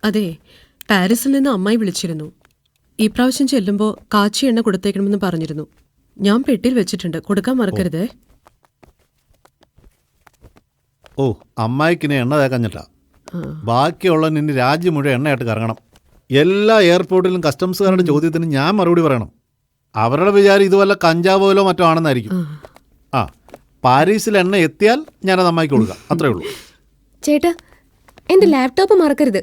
അതെ, പാരീസിൽ നിന്ന് അമ്മായി വിളിച്ചിരുന്നു. ഈ പ്രാവശ്യം ചെല്ലുമ്പോൾ കാച്ചി എണ്ണ കൊടുത്തേക്കണമെന്ന് പറഞ്ഞിരുന്നു. ഞാൻ പെട്ടിയിൽ വെച്ചിട്ടുണ്ട്, കൊടുക്കാൻ മറക്കരുതേ. ഓ, അമ്മായിക്കിനെ എണ്ണ തേക്കഞ്ഞിട്ടാ. ബാക്കിയുള്ള നിന്റെ രാജ്യം മുഴുവൻ എണ്ണയായിട്ട് കറങ്ങണം. എല്ലാ എയർപോർട്ടിലും കസ്റ്റംസുകാരുടെ ചോദ്യത്തിന് ഞാൻ മറുപടി പറയണം. അവരുടെ വിചാരം ഇത് വല്ല കഞ്ചാവോലോ മറ്റോ ആണെന്നായിരിക്കും. ആ, പാരീസിൽ എണ്ണ എത്തിയാൽ ഞാനത് അമ്മായിക്ക് കൊടുക്കാം, അത്രേ ഉള്ളൂ. ചേട്ടാ, എന്റെ ലാപ്ടോപ്പ് മറക്കരുത്.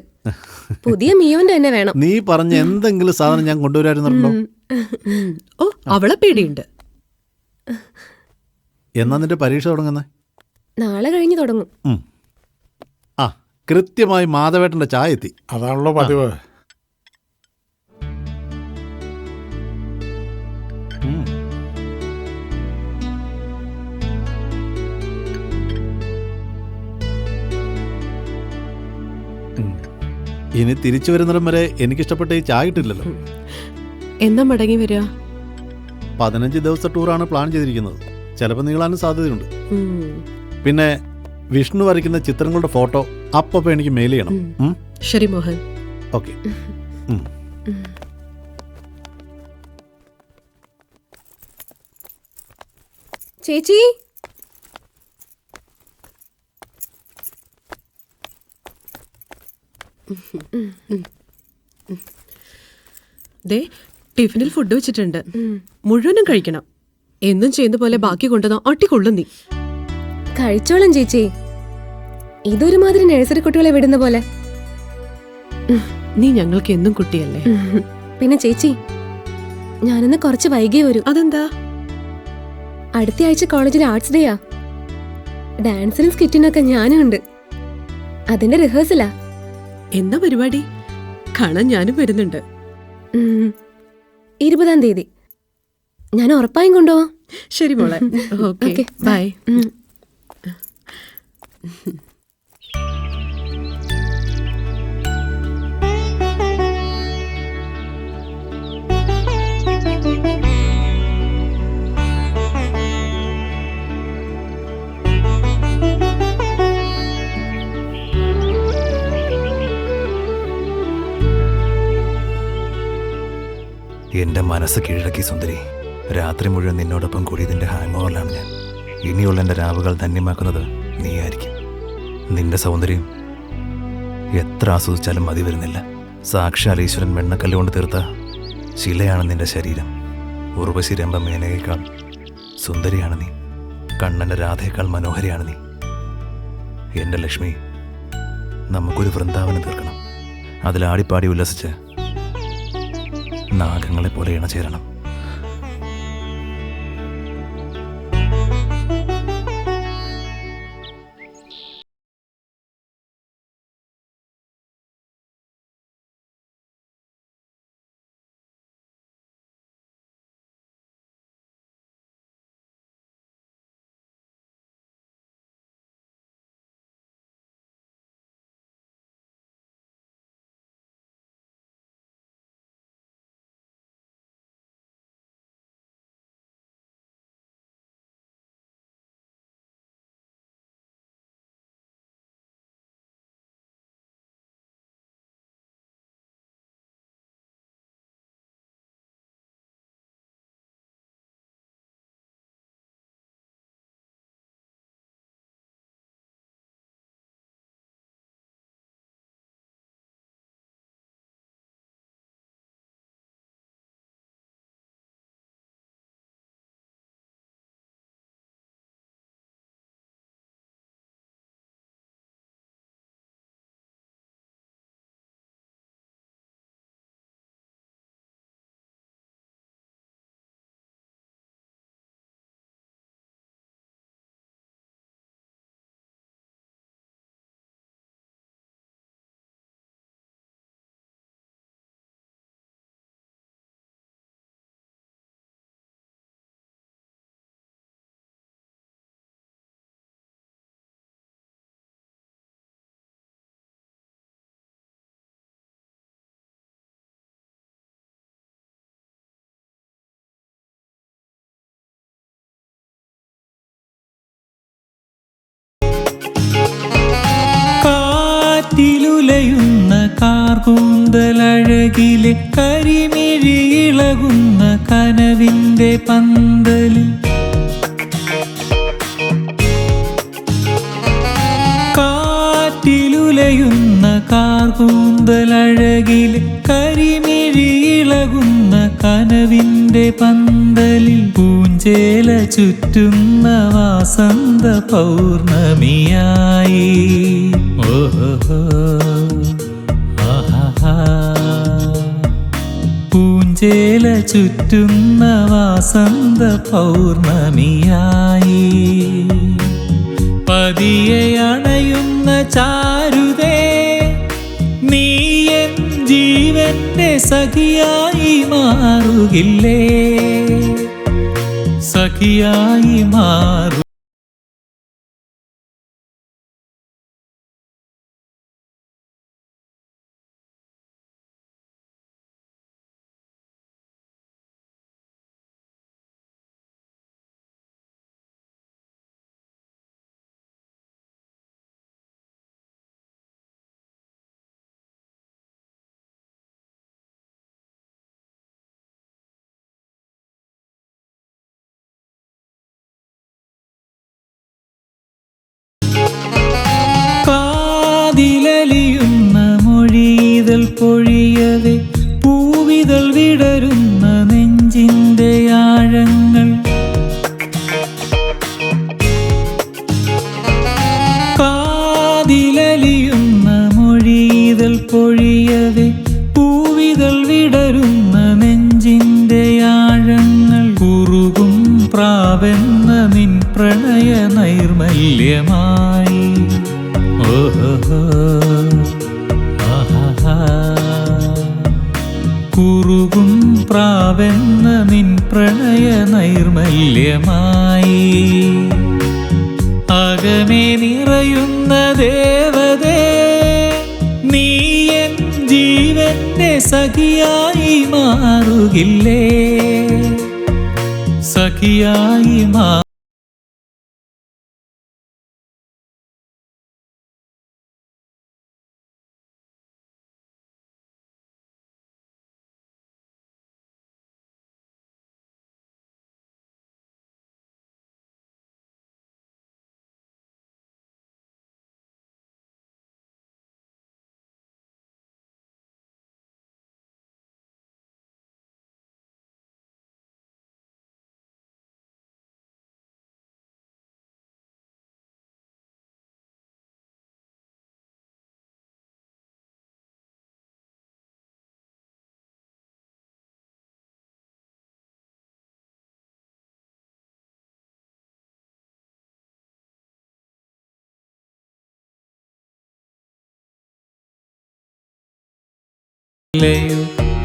പുതിയ മിയോന്റെ തന്നെ വേണം. നീ പറഞ്ഞ എന്തെങ്കിലും സാധനം ഞാൻ കൊണ്ടുവരായിരുന്നല്ലോ. ഓ, അവളെ പേടിയുണ്ട്. എന്നാ നിന്റെ പരീക്ഷ തുടങ്ങുന്നേ? നാളെ കഴിഞ്ഞ് തുടങ്ങും. ആ, കൃത്യമായി മാധവേട്ടന്റെ ചായ എത്തി. അതാണല്ലോ പതിവ്. ഇനി തിരിച്ചു വരുന്നിടം വരെ എനിക്കിഷ്ടപ്പെട്ട ഈ ചായ ഇട്ടില്ലല്ലോ. എന്നാ മടങ്ങി വരിക? 15 ദിവസത്തെ ടൂറാണ് പ്ലാൻ ചെയ്തിരിക്കുന്നത്. ചിലപ്പോൾ നീളാനും സാധ്യതയുണ്ട്. പിന്നെ വിഷ്ണു വരയ്ക്കുന്ന ചിത്രങ്ങളുടെ ഫോട്ടോ അപ്പൊ എനിക്ക് മെയിൽ ചെയ്യണം. ശരി മോഹൻ. ഓക്കെ. ചേച്ചി, ദേ ടിഫിനിൽ ഫുഡ് വെച്ചിട്ടുണ്ട്, മുഴുവനും കഴിക്കണം. എന്നും ചെയ്യുന്ന പോലെ ബാക്കി കൊണ്ടുവന്ന അട്ടിക്കൊള്ളും നീ. കഴിച്ചോളം ചേച്ചി. ഇതൊരുമാതിരി നഴ്സറി കുട്ടികളെ വിടുന്ന പോലെ. നീ ഞങ്ങൾക്ക് എന്നും കുട്ടിയല്ലേ. പിന്നെ ചേച്ചി, ഞാനിന്ന് കുറച്ച് വൈകിയേ വരൂ. അതെന്താ? അടുത്ത ആഴ്ച കോളേജിൽ ആർട്സ് ഡേയാ. ഡാൻസിനും സ്കിറ്റിനൊക്കെ ഞാനും ഉണ്ട്. അതിന്റെ റിഹേഴ്സലാ. എന്നാ പരിപാടി? കാണാൻ ഞാനും വരുന്നുണ്ട്. 20-ാം തീയതി. ഞാൻ ഉറപ്പായും കൊണ്ടുപോവാം. ശരി മോളെ. Okay, bye. എൻ്റെ മനസ്സ് കീഴടക്കി സുന്ദരി. രാത്രി മുഴുവൻ നിന്നോടൊപ്പം കൂടിയതിൻ്റെ ഹാങ് ഓവറിലാണ് ഞാൻ. ഇനിയുള്ള എൻ്റെ രാവുകൾ ധന്യമാക്കുന്നത് നീയായിരിക്കും. നിന്റെ സൗന്ദര്യം എത്ര ആസ്വദിച്ചാലും മതി വരുന്നില്ല. സാക്ഷാൽ ഈശ്വരൻ വെണ്ണക്കല്ല് കൊണ്ട് തീർത്ത ശിലയാണ് നിന്റെ ശരീരം. ഉർവശി രംഭ മേനകയേക്കാൾ സുന്ദരിയാണ് നീ. കണ്ണൻ്റെ രാധയേക്കാൾ മനോഹരിയാണ് നീ. എൻ്റെ ലക്ഷ്മി, നമുക്കൊരു വൃന്ദാവനം തീർക്കണം. അതിലാടിപ്പാടി ഉല്ലസിച്ച് നാഗങ്ങളെ പോലെ ഇണചേരണം. കാറ്റിലുലയുന്ന കാർകൂന്തലഴകിലെ കരിമിഴിയിളകുന്ന കനവിന്റെ പന്തലിൽ കാറ്റിലുലയുന്ന കാർകൂന്തലഴകിൽ കരിമിഴിയിളകുന്ന കനവിൻ്റെ പന്തലിൽ പൂഞ്ചേല ചുറ്റുന്ന വാസന്ത പൗർണമിയായി. ഓഹോ ആഹാ, പൂഞ്ചേല ചുറ്റുന്ന വാസന്ത പൗർണമിയായി. പതിയെ അണയുന്ന ചാരുതേ, നീ എൻ ജീവന്റെ സഖിയായി മാറുകില്ലേ, സഖിയായി മാറു. കാതിലലിയുന്ന മൊഴിതൽ പൊഴിയവേ, പൂവിതൾ വിടരുന്ന നെഞ്ചിൻ്റെ ആഴങ്ങൾ. കാതിലലിയുന്ന മൊഴിതൽ പൊഴിയവേ, പൂവിതൾ വിടരുന്ന നെഞ്ചിൻ്റെ ആഴങ്ങൾ. കുറുകും പ്രാവെന്ന നിൻ പ്രണയ നൈർമല്യമായി. ഓഹോ ആഹാ, കുറുകും പ്രാവെന്ന നിൻ പ്രണയ നൈർമല്യമായി. അകമേ നിറയുന്ന ദേവതേ, നീ എൻ ജീവന്റെ സഖിയായി മാറുകില്ലേ, സഖിയായി മാ.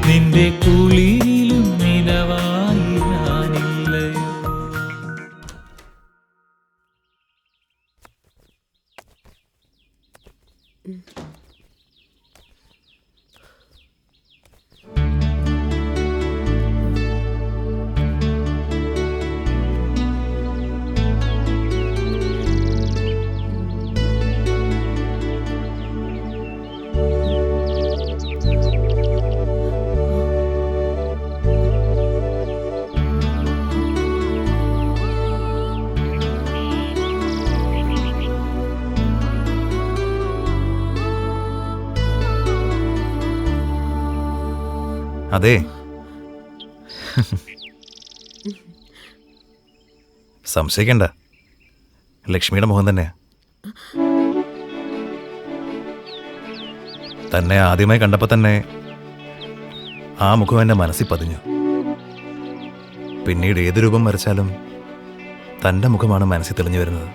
നിന്റെ കുളിരിലും നിലവായി ഞാനില്ലയോ. അതെ, സംശയിക്കണ്ട, ലക്ഷ്മിയുടെ മുഖം തന്നെയാ. തന്നെ ആദ്യമായി കണ്ടപ്പോൾ തന്നെ ആ മുഖം എൻ്റെ മനസ്സിൽ പതിഞ്ഞു. പിന്നീട് ഏത് രൂപം വരച്ചാലും തൻ്റെ മുഖമാണ് മനസ്സിൽ തെളിഞ്ഞു വരുന്നത്.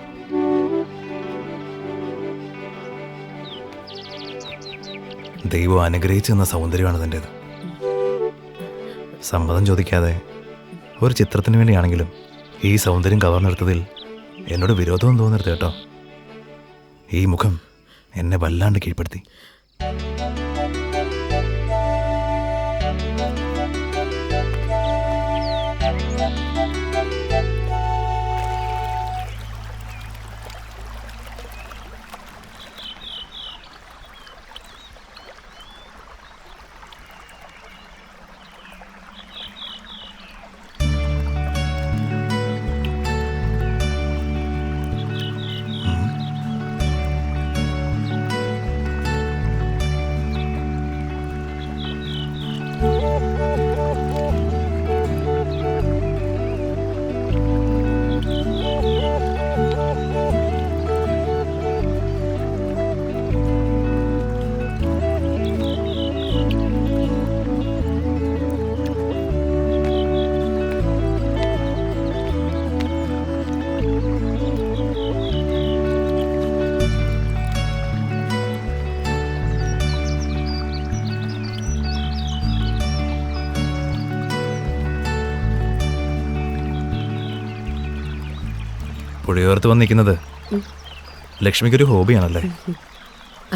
ദൈവം അനുഗ്രഹിച്ചു തന്ന സൗന്ദര്യമാണ് തൻ്റേത്. സമ്മതം ചോദിക്കാതെ ഒരു ചിത്രത്തിന് വേണ്ടിയാണെങ്കിലും ഈ സൗന്ദര്യം കവർന്നെടുത്തതിൽ എന്നോട് വിരോധവും തോന്നരുത് കേട്ടോ. ഈ മുഖം എന്നെ വല്ലാണ്ട് കീഴ്പ്പെടുത്തി. പുഴയോർത്ത് വന്ന് നിൽക്കുന്നത് ലക്ഷ്മിക്കൊരു ഹോബിയാണല്ലേ?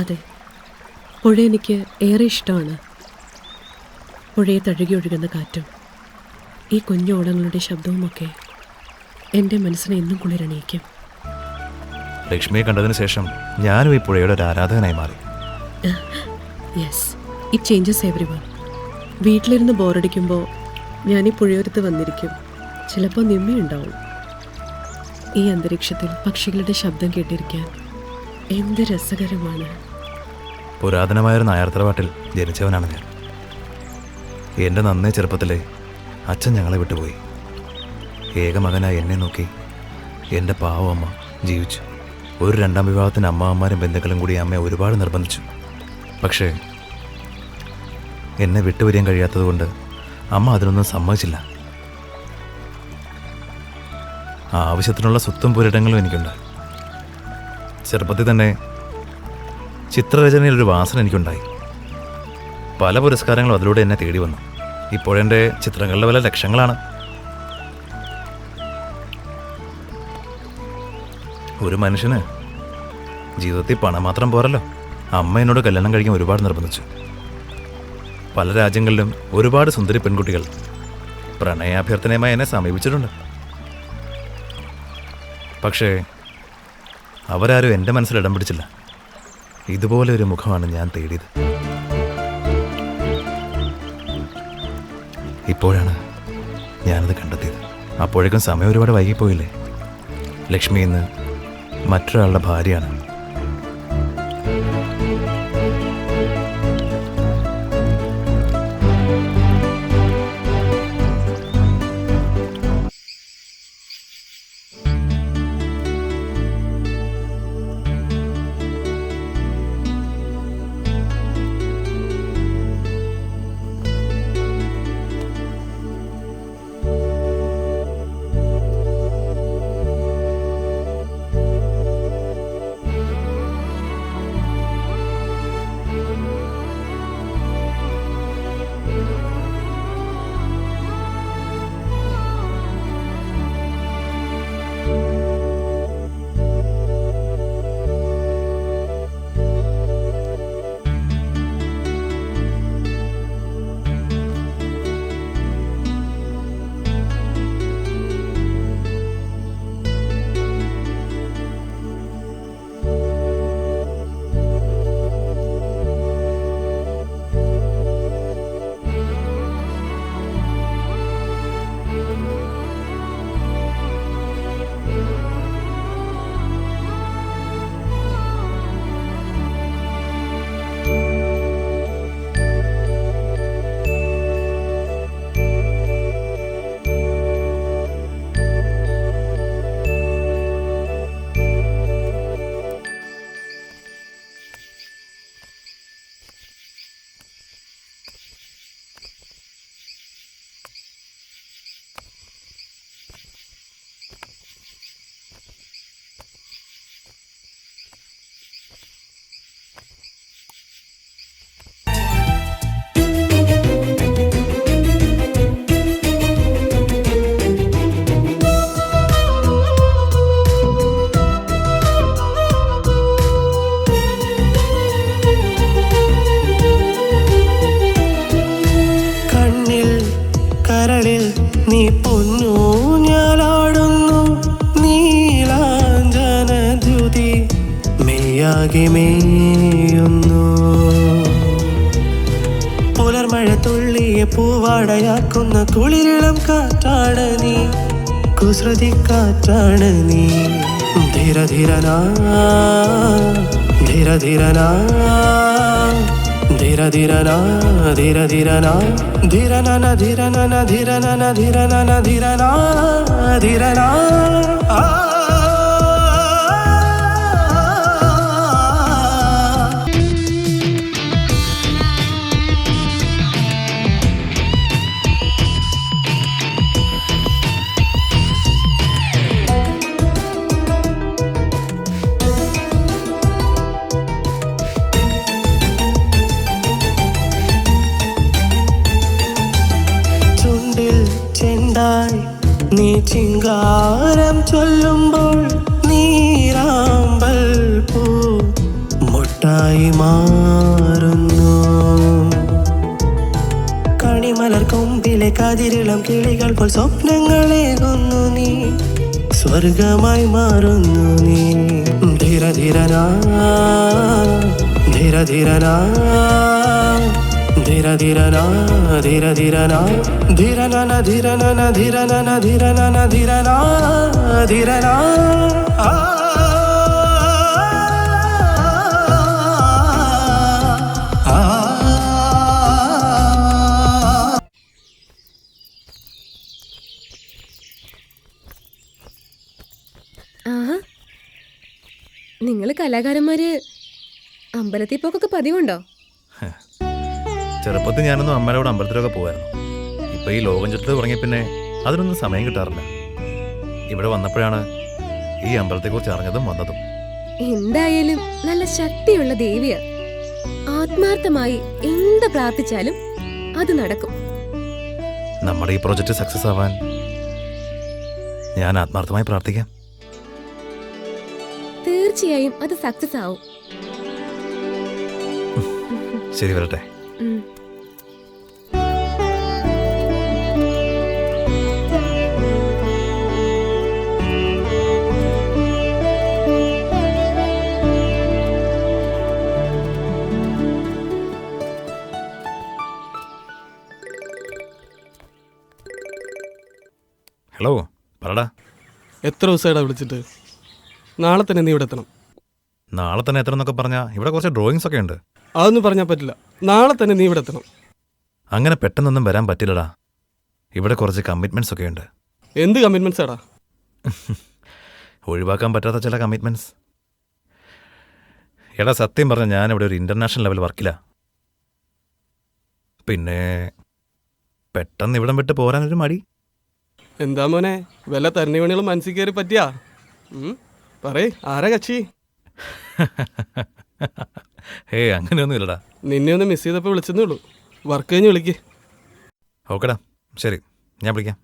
അതെ, പുഴ എനിക്ക് ഏറെ ഇഷ്ടമാണ്. പുഴയെ തഴുകി ഒഴുകുന്ന കാറ്റും ഈ കുഞ്ഞു ഓളങ്ങളുടെ ശബ്ദവുമൊക്കെ എൻ്റെ മനസ്സിനെ എന്നും കുളിരണിയിക്കും. ലക്ഷ്മിയെ കണ്ടതിന് ശേഷം ഞാനും ഈ പുഴയുടെ ഒരു ആരാധകനായി മാറി. Yes, it changes every one. വീട്ടിലിരുന്ന് ബോറടിക്കുമ്പോൾ ഞാൻ ഈ പുഴയോരത്ത് വന്നിരിക്കും. ചിലപ്പോൾ നിമ്മിയുണ്ടാവും. ഈ അന്തരീക്ഷത്തിൽ പക്ഷികളുടെ ശബ്ദം കേട്ടിരിക്കാൻ എന്ത് രസകരമാണ്. പുരാതനമായൊരു നായർ തറവാട്ടിൽ ജനിച്ചവനാണ് ഞാൻ. എൻ്റെ നന്നേ ചെറുപ്പത്തിലെ അച്ഛൻ ഞങ്ങളെ വിട്ടുപോയി. ഏകമകനായി എന്നെ നോക്കി എൻ്റെ പാവം അമ്മ ജീവിച്ചു. ഒരു രണ്ടാം വിവാഹത്തിന് അമ്മാവന്മാരും ബന്ധുക്കളും കൂടി അമ്മയെ ഒരുപാട് നിർബന്ധിച്ചു. പക്ഷേ എന്നെ വിട്ടുപിരിയാൻ കഴിയാത്തതുകൊണ്ട് അമ്മ അതിനൊന്നും സമ്മതിച്ചില്ല. ആവശ്യത്തിനുള്ള സ്വത്തും പുരയിടങ്ങളും എനിക്കുണ്ട്. ചെറുപ്പത്തിൽ തന്നെ ചിത്രരചനയിലൊരു വാസന എനിക്കുണ്ടായി. പല പുരസ്കാരങ്ങളും അതിലൂടെ എന്നെ തേടി വന്നു. ഇപ്പോഴെൻ്റെ ചിത്രങ്ങളുടെ വില ലക്ഷങ്ങളാണ്. ഒരു മനുഷ്യന് ജീവിതത്തിൽ പണം മാത്രം പോരല്ലോ. അമ്മ എന്നോട് കല്യാണം കഴിക്കാൻ ഒരുപാട് നിർബന്ധിച്ചു. പല രാജ്യങ്ങളിലും ഒരുപാട് സുന്ദരി പെൺകുട്ടികൾ പ്രണയാഭ്യർത്ഥനയുമായി എന്നെ സമീപിച്ചിട്ടുണ്ട്. പക്ഷേ അവരാരും എൻ്റെ മനസ്സിൽ ഇടം പിടിച്ചില്ല. ഇതുപോലെ ഒരു മുഖമാണ് ഞാൻ തേടിയത്. ഇപ്പോഴാണ് ഞാനത് കണ്ടെത്തിയത്. അപ്പോഴേക്കും സമയം ഒരുപാട് വൈകിപ്പോയില്ലേ. ലക്ഷ്മി ഇന്ന് മറ്റൊരാളുടെ ഭാര്യയാണ്. നീ പൊന്നു ഞാലാടുന്നു നീലാഞ്ജനദ്യുതി മെയ്യാകെ മേയുന്നു. പുലർമഴ തുള്ളിയെ പൂവാടയാക്കുന്ന കുളിരിളം കാറ്റാണ് നീ, കുസൃതി കാറ്റാണ് നീ. ധീര ധീരനാ ധീര ധീരനാ ധീര ധീരനാ ധീര ധീരനാ ധീരനന ധീരനന ധീരനന ധീരനന ധീരനാ ധീരനാ. ചെണ്ടായി നീ ചിങ്കാരം ചൊല്ലുമ്പോൾ നീരാമ്പൽ പൂ മൊട്ടായി മാറുന്നു. കണിമലർ കൊമ്പിലെ കതിരിളം കിളികൾ പോൽ സ്വപ്നങ്ങളേകുന്നു നീ, സ്വർഗമായി മാറുന്നു നീ. ധീര ധീരനാ ധീര ധീരനാ ധീര ധീരനാ ധീര ധീരനാ ധീരനന ധീരനന ധീരനന ധീരനന ധീരനാ ധീരനാ. നിങ്ങൾ കലാകാരന്മാര് അമ്പലത്തിൽ പോക്കൊക്കെ പതിവുണ്ടോ? ചെറുപ്പത്തിൽ ഞാനൊന്നും അമ്മയോട് അമ്പലത്തിലൊക്കെ പോകുമായിരുന്നു. ഇപ്പൊ ഈ ലോകം ചുറ്റൽ തുടങ്ങിയ പിന്നെ അതിനൊന്നും സമയം കിട്ടാറില്ല. ഇവിടെ വന്നപ്പോഴാണ് ഈ അമ്പലത്തെക്കുറിച്ച് അറിഞ്ഞതും വന്നതും. എന്തായാലും നല്ല ശക്തിയുള്ള ദേവിയ. ആത്മാർത്ഥമായി എന്ത് പ്രാർത്ഥിച്ചാലും അത് നടക്കും. നമ്മുടെ ഈ പ്രോജക്റ്റ് സക്സസ് ആവാൻ ഞാൻ ആത്മാർത്ഥമായി പ്രാർത്ഥിക്കാം. തീർച്ചയായും അത് സക്സസ് ആവും. ശരി, വരട്ടെ. ഹലോ, പറടാ. എത്ര ദിവസമായിടാ വിളിച്ചിട്ട്? നാളെ തന്നെ നീ ഇവിടെ എത്തണം. നാളെ തന്നെ എത്തണം എന്നൊക്കെ പറഞ്ഞാൽ ഇവിടെ കുറച്ച് ഡ്രോയിങ്സ് ഒക്കെ ഉണ്ട്. അതൊന്നും പറഞ്ഞാൽ പറ്റില്ല. നാളെ തന്നെ നീ ഇവിടെ എത്തണം. അങ്ങനെ പെട്ടെന്നൊന്നും വരാൻ പറ്റില്ലടാ. ഇവിടെ കുറച്ച് കമ്മിറ്റ്മെന്റ്സ് ഒക്കെ ഉണ്ട്. എന്ത് കമ്മിറ്റ്മെന്റ്സ് ആടാ? ഒഴിവാക്കാൻ പറ്റാത്ത ചില കമ്മിറ്റ്മെന്റ്സ്. എടാ, സത്യം പറഞ്ഞാൽ ഞാനിവിടെ ഒരു ഇന്റർനാഷണൽ ലെവൽ വർക്കില്ല. പിന്നെ പെട്ടെന്ന് ഇവിടം വിട്ട് പോരാനൊരു മടി. എന്താ മോനെ, വല്ല തരണിവണികളും മനസ്സിൽ കയറി പറ്റിയാ? പറയ്, ആരാ കക്ഷി? അങ്ങനെയൊന്നും ഇല്ലടാ. നിന്നെ ഒന്ന് മിസ് ചെയ്തപ്പോൾ വിളിച്ചെന്നേ ഉള്ളൂ. വർക്ക് കഴിഞ്ഞ് വിളിക്ക്. ഓക്കെടാ, ശരി, ഞാൻ വിളിക്കാം.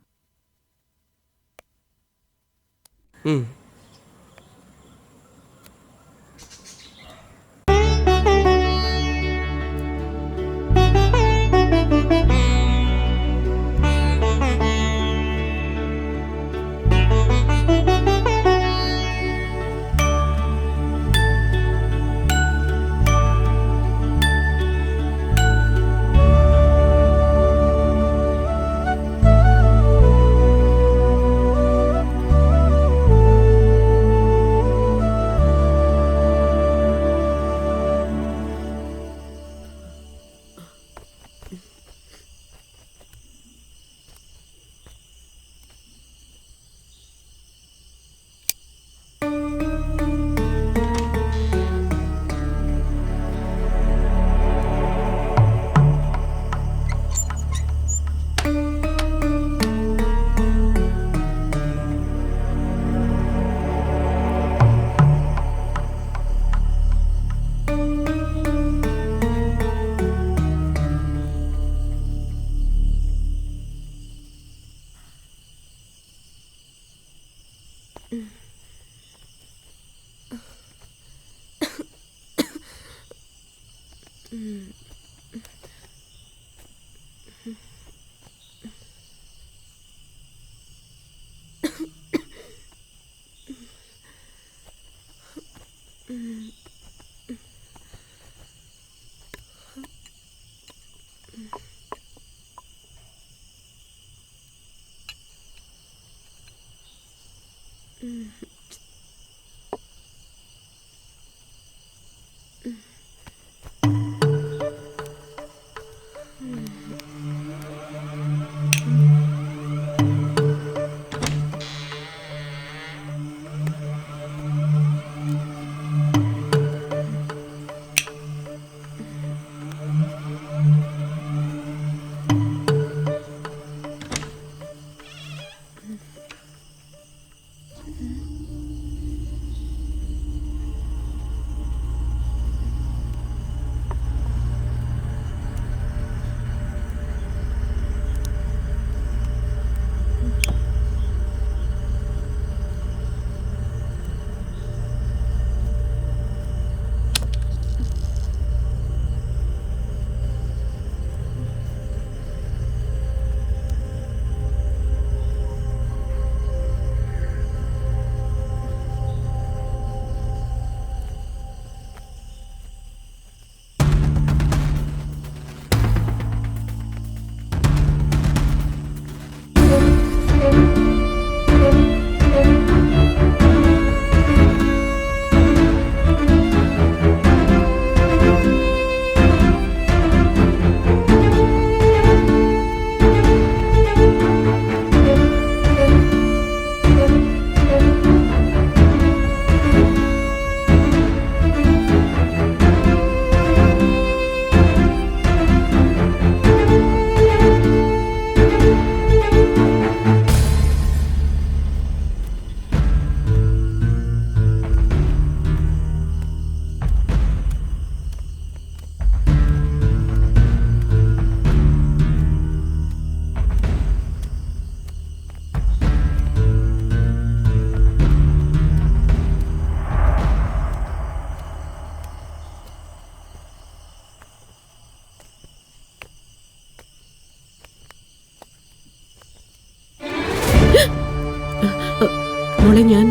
മോളെ ഞാൻ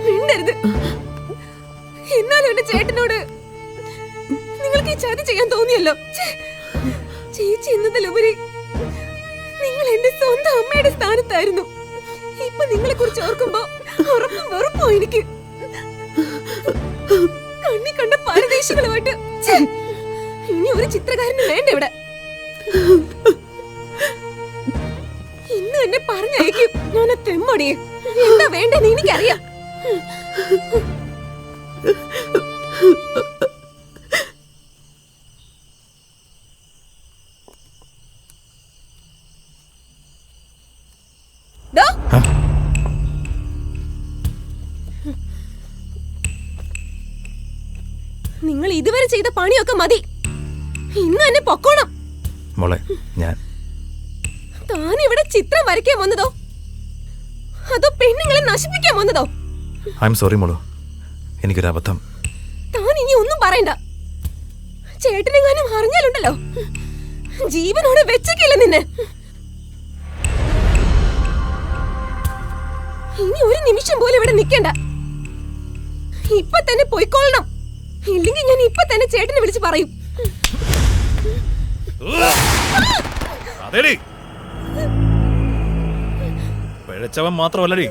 മിണ്ടരുത്. എന്നാലും എന്റെ ചേട്ടനോട് നിങ്ങൾക്ക് ഈ ചതി ചെയ്യാൻ തോന്നിയല്ലോ. ചേച്ചി എന്നതിലുപരി നിങ്ങൾ എന്റെ സ്വന്തം അമ്മയുടെ സ്ഥാനത്തായിരുന്നു. ഇപ്പൊ നിങ്ങളെ കുറിച്ച് ഓർക്കുമ്പോ ഉറപ്പും വെറുപ്പോ എനിക്ക്. കണ്ണി കണ്ട പരദേശികളുമായിട്ട് ഇനി ഒരു ചിത്രകാരന് വേണ്ട ഇവിടെ. ഇന്ന് എന്നെ പറഞ്ഞയക്കും ഞാൻ തെമ്മടിയെ. എന്താ വേണ്ടെന്ന് എനിക്കറിയാം. നിങ്ങൾ ഇതുവരെ ചെയ്ത പണിയൊക്കെ മതി. ഇന്ന് എന്നെ പൊക്കോണം. മോളെ ഞാൻ താൻ ഇവിടെ ചിത്രം വരയ്ക്കാൻ വന്നതോ അതോ പെണ്ണുങ്ങളെ നശിപ്പിക്കാൻ വന്നതോ? ഐ എം സോറി മോളു, എനിക്കൊരു അബദ്ധം. താൻ ഇനി ഒന്നും പറയണ്ട. ചേട്ടനെങ്ങാനും അറിഞ്ഞാലുണ്ടല്ലോ ജീവനോടെ വെച്ചേക്കില്ല നിന്നെ. ഇനി ഒരു നിമിഷം പോലും ഇവിടെ നിൽക്കണ്ട. ഇപ്പൊ തന്നെ പോയിക്കൊള്ളണം. ഇല്ലെങ്കിൽ ഞാൻ ഇപ്പൊ തന്നെ ചേട്ടനെ വിളിച്ച് പറയും. പിഴച്ചവൻ മാത്രമല്ലടി,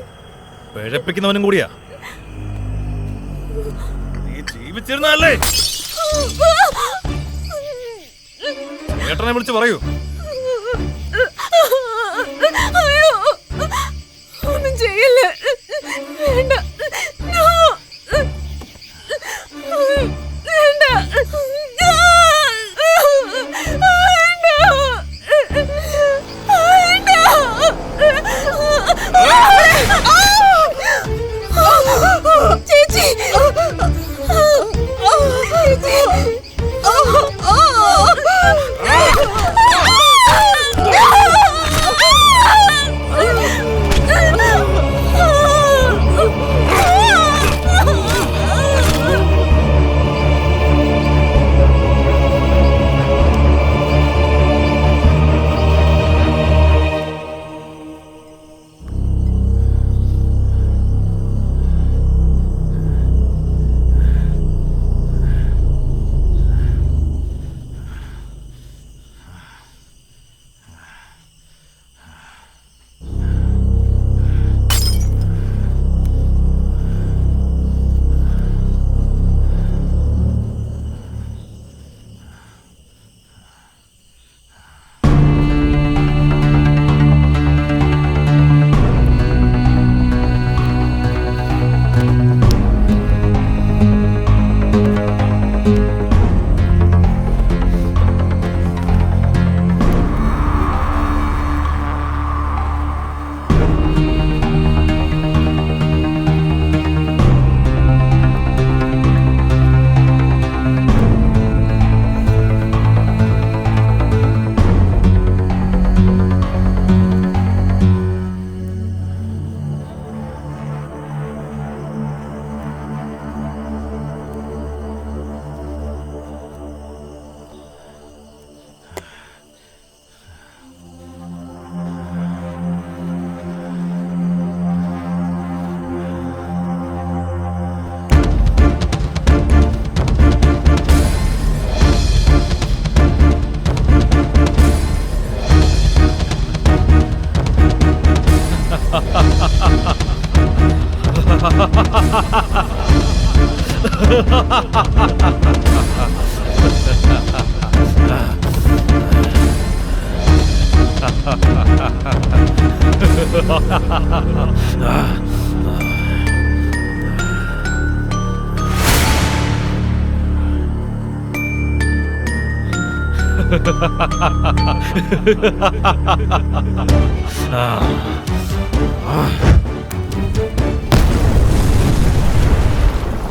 പിഴപ്പിക്കുന്നവനും കൂടിയാ. നീ ജീവിച്ചിരുന്നല്ലേ? ചേട്ടനെ വിളിച്ച് പറയൂ. ഒന്നും ചെയ്യല്ലേ. വേണ്ട. ചേച്ചി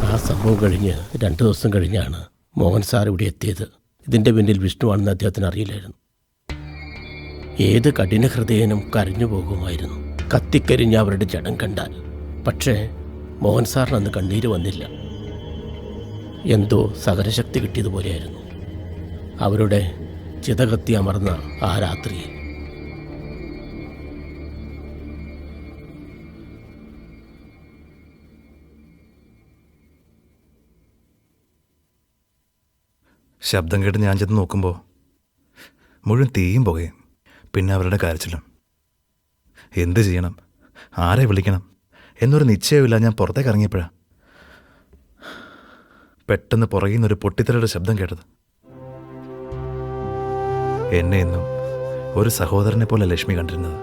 ആ സംഭവം കഴിഞ്ഞ് 2 ദിവസം കഴിഞ്ഞാണ് മോഹൻ സാർ ഇവിടെ എത്തിയത്. ഇതിൻ്റെ പിന്നിൽ വിഷ്ണുവാണെന്ന് അദ്ദേഹത്തിന് അറിയില്ലായിരുന്നു. ഏത് കഠിന ഹൃദയനും കരഞ്ഞു പോകുമായിരുന്നു കത്തിക്കരിഞ്ഞ അവരുടെ ജഡം കണ്ടാൽ. പക്ഷേ മോഹൻ സാറിന് അന്ന് കണ്ണീര് വന്നില്ല. എന്തോ സകലശക്തി കിട്ടിയതുപോലെയായിരുന്നു അവരുടെ ചിതകത്തി അമർന്ന ആ രാത്രിയിൽ. ശബ്ദം കേട്ട് ഞാൻ ചെന്ന് നോക്കുമ്പോൾ മുഴുവൻ തീയും പുകയും, പിന്നെ അവരുടെ കരച്ചിലും. എന്ത് ചെയ്യണം, ആരെ വിളിക്കണം എന്നൊരു നിശ്ചയമില്ല. ഞാൻ പുറത്തേക്ക് ഇറങ്ങിയപ്പോഴാണ് പെട്ടെന്ന് പുറകിൽ നിന്നൊരു പൊട്ടിത്തെറിയുടെ ശബ്ദം കേട്ടത്. എന്നെ എന്നും ഒരു സഹോദരനെ പോലെ ലക്ഷ്മി കണ്ടിരുന്നത്.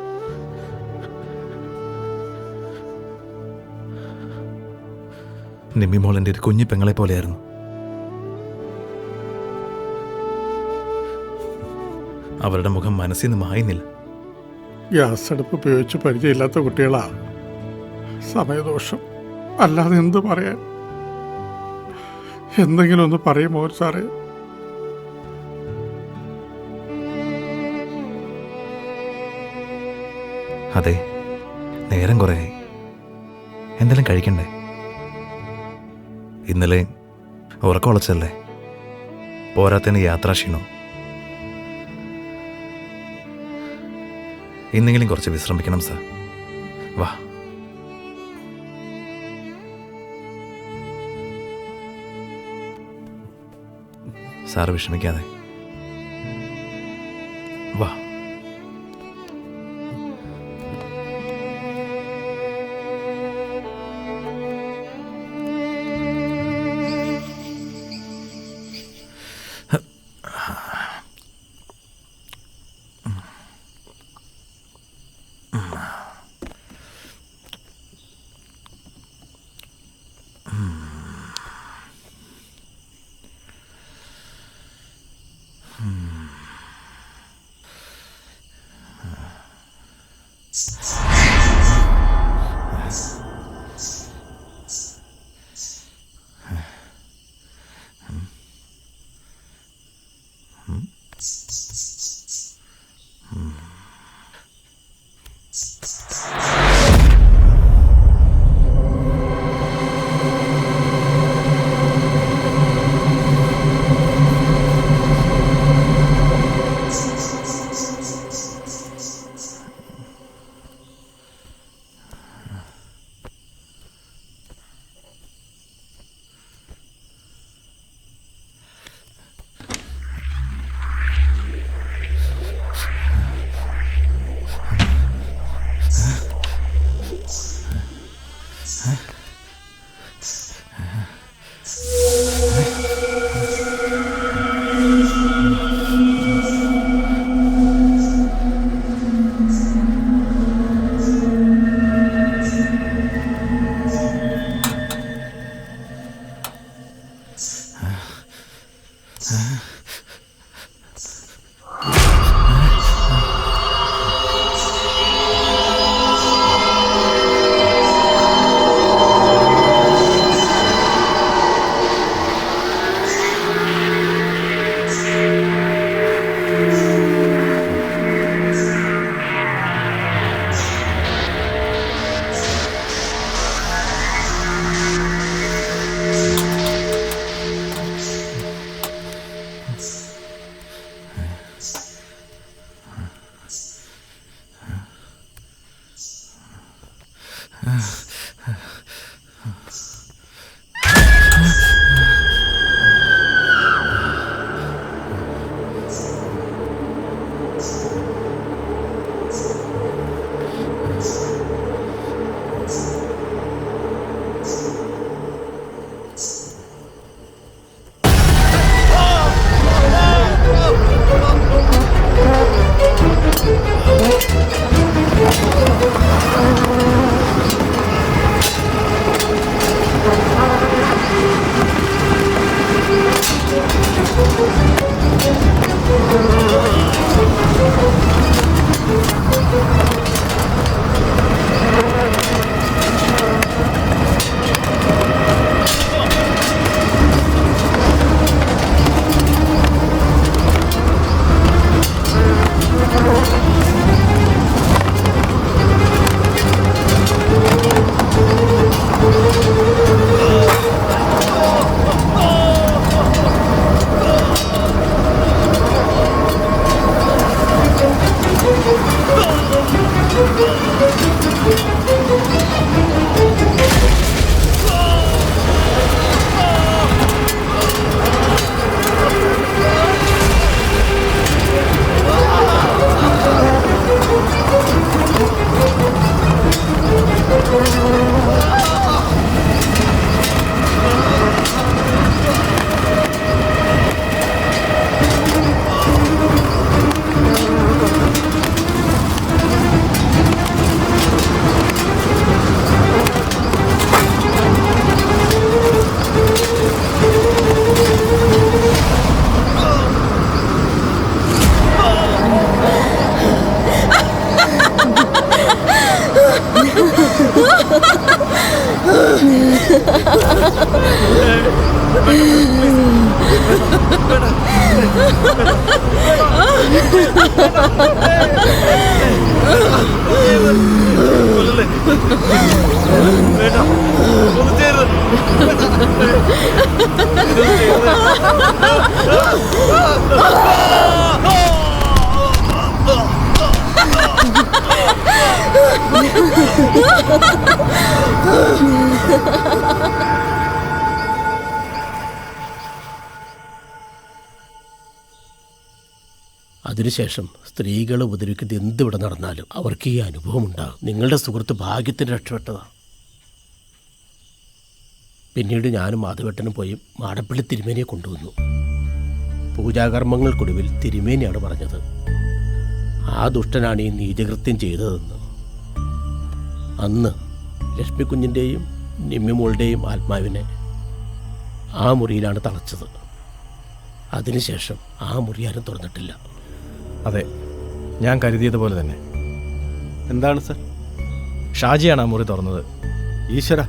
നിമ്മിമോൾ എൻ്റെ ഒരു കുഞ്ഞു പെങ്ങളെ പോലെയായിരുന്നു. അവരുടെ മുഖം മനസ്സിൽ നിന്ന് മായുന്നില്ല. ഗ്യാസ് അടുപ്പ് ഉപയോഗിച്ച് പരിചയമില്ലാത്ത കുട്ടികളാ. സമയദോഷം അല്ലാതെ എന്ത് പറയാൻ? എന്തെങ്കിലും ഒന്ന് പറയുമോ സാറേ? അതെ, നേരം കുറേയായി. എന്തെങ്കിലും കഴിക്കണ്ടേ? ഇന്നലെ ഉറക്കമുളച്ചല്ലേ, പോരാത്തതിന് യാത്രാക്ഷീണോ. ഇന്നെങ്കിലും കുറച്ച് വിശ്രമിക്കണം സാർ. വാ. സാറ് വിഷമിക്കാതെ വാ. അതിനുശേഷം സ്ത്രീകളെ ഉപദ്രവിക്കുന്നത് എന്തിവിടെ നടന്നാലും അവർക്ക് ഈ അനുഭവം ഉണ്ടാകും. നിങ്ങളുടെ സുഹൃത്ത് ഭാഗ്യത്തിന് രക്ഷപ്പെട്ടതാണ്. പിന്നീട് ഞാനും മാധവേട്ടനും പോയി മാടപ്പള്ളി തിരുമേനിയെ കൊണ്ടുവന്നു. പൂജാകർമ്മങ്ങൾക്കൊടുവിൽ തിരുമേനിയാണ് പറഞ്ഞത് ആ ദുഷ്ടനാണ് ഈ നീചകൃത്യം ചെയ്തതെന്ന്. അന്ന് ലക്ഷ്മിക്കുഞ്ഞിൻ്റെയും നിമ്മിമോളുടെയും ആത്മാവിനെ ആ മുറിയിലാണ് തളച്ചത്. അതിനുശേഷം ആ മുറി ആരും തുറന്നിട്ടില്ല. അതെ, ഞാൻ കരുതിയതുപോലെ തന്നെ. എന്താണ് സർ? ഷാജിയാണ് ആ മുറി തുറന്നത്. ഈശ്വര,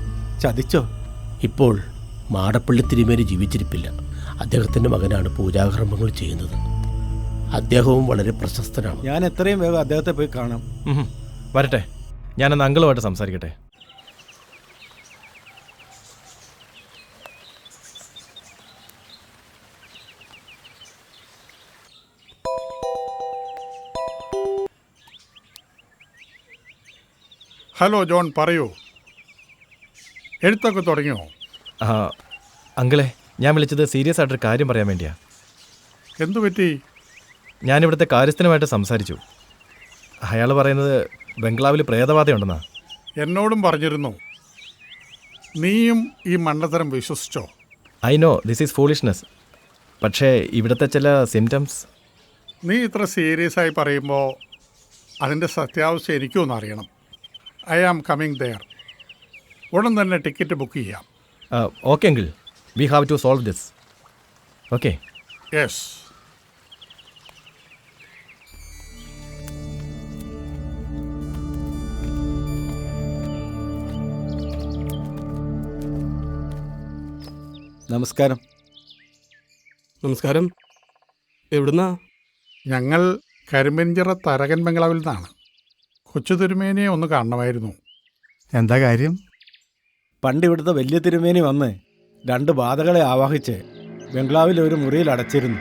ചതിച്ചോ? ഇപ്പോൾ മാടപ്പള്ളി തിരുമേനി ജീവിച്ചിരിപ്പില്ല. അദ്ദേഹത്തിൻ്റെ മകനാണ് പൂജാകർമ്മങ്ങൾ ചെയ്യുന്നത്. അദ്ദേഹവും വളരെ പ്രശസ്തനാണ്. ഞാൻ എത്രയും വേഗം അദ്ദേഹത്തെ പോയി കാണാം. വരട്ടെ, ഞാനന്ന് അങ്കിളുമായിട്ട് സംസാരിക്കട്ടെ. ഹലോ ജോൺ, പറയൂ. എഴുത്തൊക്കെ തുടങ്ങിയോ? അങ്കിളെ, ഞാൻ വിളിച്ചത് സീരിയസ് ആയിട്ടൊരു കാര്യം പറയാൻ വേണ്ടിയാ. എന്തു പറ്റി? ഞാനിവിടുത്തെ കാര്യസ്ഥനുമായിട്ട് സംസാരിച്ചു. അയാൾ പറയുന്നത് ബംഗ്ലാവിൽ പ്രേതബാധയുണ്ടെന്നാ. എന്നോടും പറഞ്ഞിരുന്നു. നീയും ഈ മണ്ടത്തരം വിശ്വസിച്ചോ? I know this is foolishness. പക്ഷേ ഇവിടുത്തെ ചില സിംറ്റംസ്. നീ ഇത്ര സീരിയസ് ആയി പറയുമ്പോൾ അതിൻ്റെ സത്യാവസ്ഥ എനിക്കൊന്ന് അറിയണം. I am coming there. ഉടൻ തന്നെ ടിക്കറ്റ് ബുക്ക് ചെയ്യാം. Okay uncle, we have to solve this. Okay. Yes. നമസ്കാരം. നമസ്കാരം. എവിടുന്നാ? ഞങ്ങൾ കരിമ്പഞ്ചിറ തരകൻ ബംഗ്ലാവിൽ നിന്നാണ്. കൊച്ചു തിരുമേനിയെ ഒന്ന് കാണണമായിരുന്നു. എന്താ കാര്യം? പണ്ട് ഇവിടുത്തെ വലിയ തിരുമേനി വന്ന് 2 ബാധകളെ ആവാഹിച്ച് ബംഗ്ലാവിൽ ഒരു മുറിയിൽ അടച്ചിരുന്നു.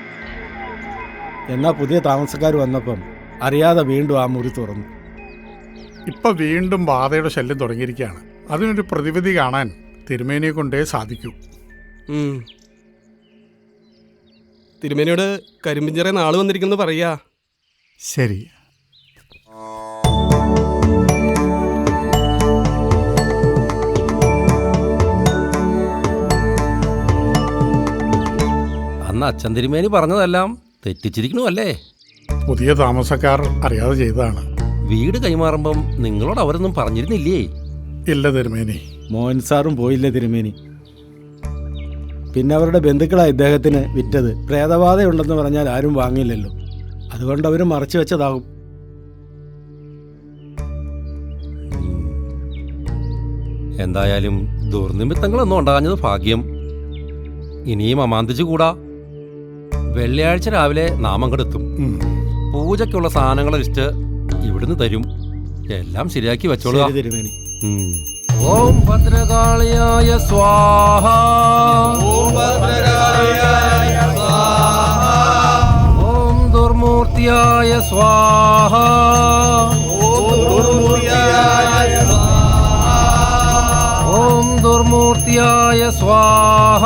എന്നാൽ പുതിയ താമസക്കാർ വന്നപ്പം അറിയാതെ വീണ്ടും ആ മുറി തുറന്നു. ഇപ്പം വീണ്ടും ബാധയുടെ ശല്യം തുടങ്ങിയിരിക്കുകയാണ്. അതിനൊരു പ്രതിവിധി കാണാൻ തിരുമേനിയെ കൊണ്ടേ സാധിക്കൂ. തിരുമേനിയോട് കരിമ്പിഞ്ചിറ നാള് വന്നിരിക്കുന്നത് പറയാ. ശരി. അന്ന് അച്ഛൻ തിരുമേനി പറഞ്ഞതെല്ലാം തെറ്റിച്ചിരിക്കണു അല്ലേ? പുതിയ താമസക്കാർ അറിയാതെ ചെയ്തതാണ്. വീട് കൈമാറുമ്പം നിങ്ങളോട് അവരൊന്നും പറഞ്ഞിരുന്നില്ലേ? ഇല്ല തിരുമേനി. മോഹൻ സാറും പോയില്ല തിരുമേനി. പിന്നെ അവരുടെ ബന്ധുക്കളാണ് ഇദ്ദേഹത്തിന് വിറ്റത്. പ്രേതബാധയുണ്ടെന്ന് പറഞ്ഞാൽ ആരും വാങ്ങിയില്ലല്ലോ. അതുകൊണ്ട് അവർ മറച്ചു വെച്ചതാകും. എന്തായാലും ദുർനിമിത്തങ്ങളൊന്നും ഉണ്ടാകാഞ്ഞത് ഭാഗ്യം. ഇനിയും അമാന്തിച്ചു കൂടാ. വെള്ളിയാഴ്ച രാവിലെ നാമം കെടുത്തും. പൂജയ്ക്കുള്ള സാധനങ്ങൾ ലിസ്റ്റ് ഇവിടുന്ന് തരും. എല്ലാം ശരിയാക്കി വെച്ചോളൂ തിരുമേനി. ഓം ഭദ്രകാളിയായ സ്വാഹ. ഓം ദുർമൂർത്തിയായ സ്വാഹ. ഓം ദുർമൂർത്തിയായ സ്വാഹ.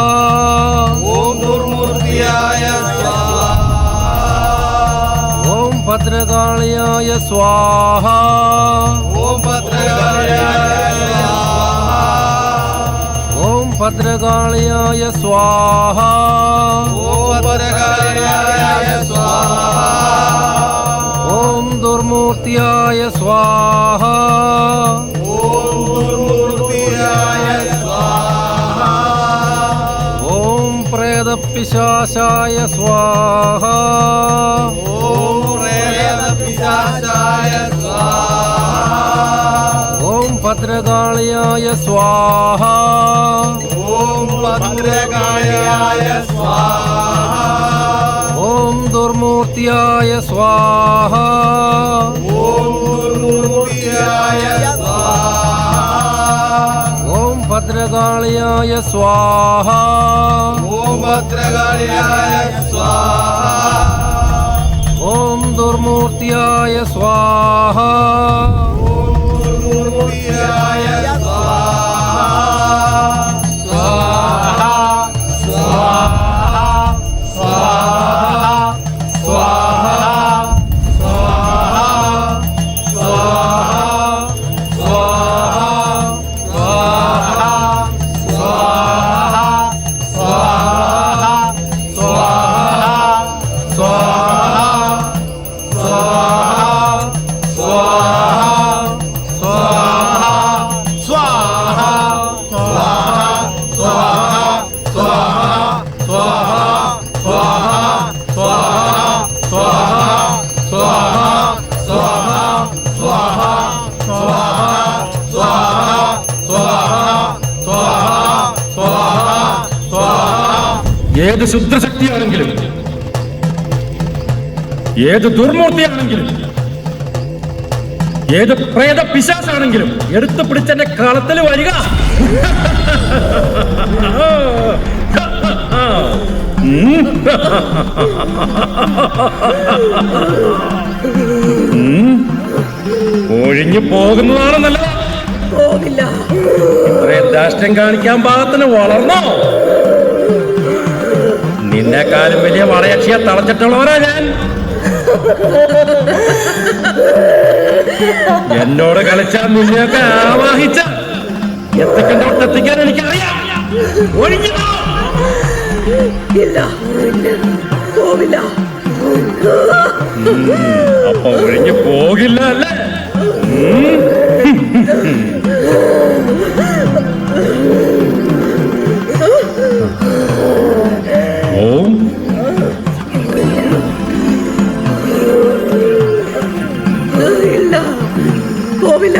ഓം ഭദ്രകാളിയായ സ്വാഹ. ഓം ഭദ്രകാളിയായ സ്വാഹ. ഓം ദുർമൂർത്തിയായ സ്വാഹ. ഓം പ്രേതപിശാചായ സ്വാഹ. ഓം ഭദ്രകാളിയായ സ്വാഹ. ഓം ഭദ്രകാളിയായ സ്വാഹ. ഓം ദുർമൂർത്തിയായ സ്വാഹ. ഓം ദുർമൂർത്തിയായ സ്വാഹ. ഓം ഭദ്രകാളിയായ സ്വാഹ. ഓം ഭദ്രകാളിയായ സ്വാഹ. ഓം ദുർമൂർത്തിയായ സ്വാഹ. ഓം ദുർമൂർത്തിയായ സ്വാഹ. സ്വാഹ സ്വാഹ സ്വാഹ സ്വാഹ ഏത് ശുദ്ധശക്തിയാണെങ്കിലും ഏത് ദുർമൂർത്തിയാണെങ്കിലും ഏത് പ്രേത പിശാസാണെങ്കിലും എടുത്തു പിടിച്ചെന്റെ കളത്തിൽ വരിക. ഒഴിഞ്ഞു പോകുന്നതാണ് നല്ലത്. ഇത്രയും ദാഷ്ട്യം കാണിക്കാൻ പാകത്തിന് വളർന്നോ? നിന്നെക്കാളും വലിയ വടയക്ഷിയെ തളച്ചിട്ടുള്ളവരാ ഞാൻ. എന്നോട് കളിച്ചാൽ നിന്നെയൊക്കെ ആവാഹിച്ച എത്തിക്കാൻ എനിക്കറിയാം. ഒഴിഞ്ഞു അപ്പൊ ഒഴിഞ്ഞു പോകില്ല അല്ലേ? ഓം പോവില്ല.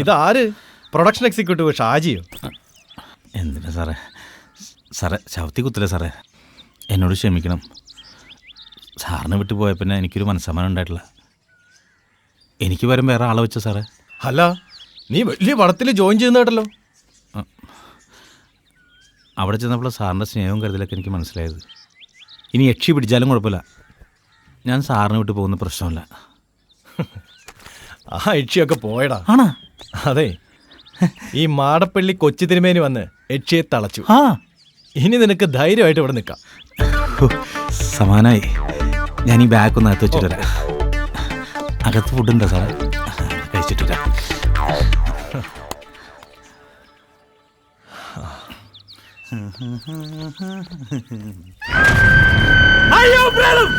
ഇതാര്? പ്രൊഡക്ഷൻ എക്സിക്യൂട്ടീവ് ഷാജിയോ? എന്തിനാ സാറേ? സാറേ ചവിത്തി കുത്തില്ല സാറേ, എന്നോട് ക്ഷമിക്കണം. സാറിനെ വിട്ടു പോയ പിന്നെ എനിക്കൊരു മനസ്സമാനം ഉണ്ടായിട്ടില്ല. എനിക്ക് വരും വേറെ ആളെ വെച്ചോ സാറേ? അല്ല, നീ വലിയ പടത്തിൽ ജോയിൻ ചെയ്യുന്ന കേട്ടല്ലോ. അവിടെ ചെന്നപ്പോൾ സാറിൻ്റെ സ്നേഹവും കരുതലൊക്കെ എനിക്ക് മനസ്സിലായത്. ഇനി യക്ഷി പിടിച്ചാലും കുഴപ്പമില്ല, ഞാൻ സാറിനെ വിട്ട് പോകുന്ന പ്രശ്നമില്ല. ആ യക്ഷിയൊക്കെ പോയടാ. ആണോ? അതെ, ഈ മാടപ്പള്ളി കൊച്ചി തിരുമേനി വന്ന് യക്ഷിയെ തളച്ചു. ഇനി നിനക്ക് ധൈര്യമായിട്ട് ഇവിടെ നിൽക്കാം. സമാനായി. ഞാൻ ഈ ബാഗ് ഒന്ന് അകത്ത് വെച്ചിട്ട് വരാം. അകത്ത് ഫുഡുണ്ടോ സാറേ? കഴിച്ചിട്ട് വരാം. അയ്യോ പ്രേതം!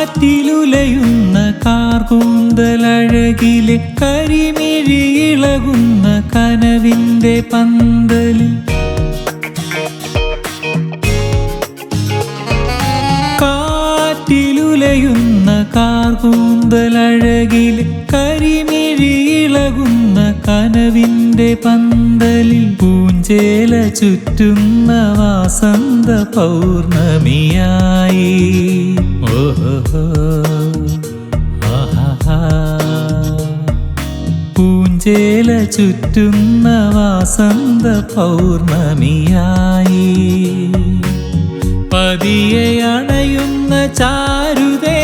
കാറ്റിലുലയുന്ന കാർകൂന്തലഴകിലെ കരിമിഴിയിളകുന്ന കനവിൻ്റെ പന്തലിൽ കാറ്റിലുലയുന്ന കാർകൂന്തലഴകിലെ കരിമിഴിയിളകുന്ന കനവിൻ്റെ പന്തലിൽ പൂഞ്ചേല ചുറ്റുന്ന വാസന്ത പൗർണമിയായി. ഓഹോ ആഹാ, പൂഞ്ചേല ചുറ്റുന്ന വാസന്ത പൗർണമിയായി. പതിയെ അണയുന്ന ചാരുതേ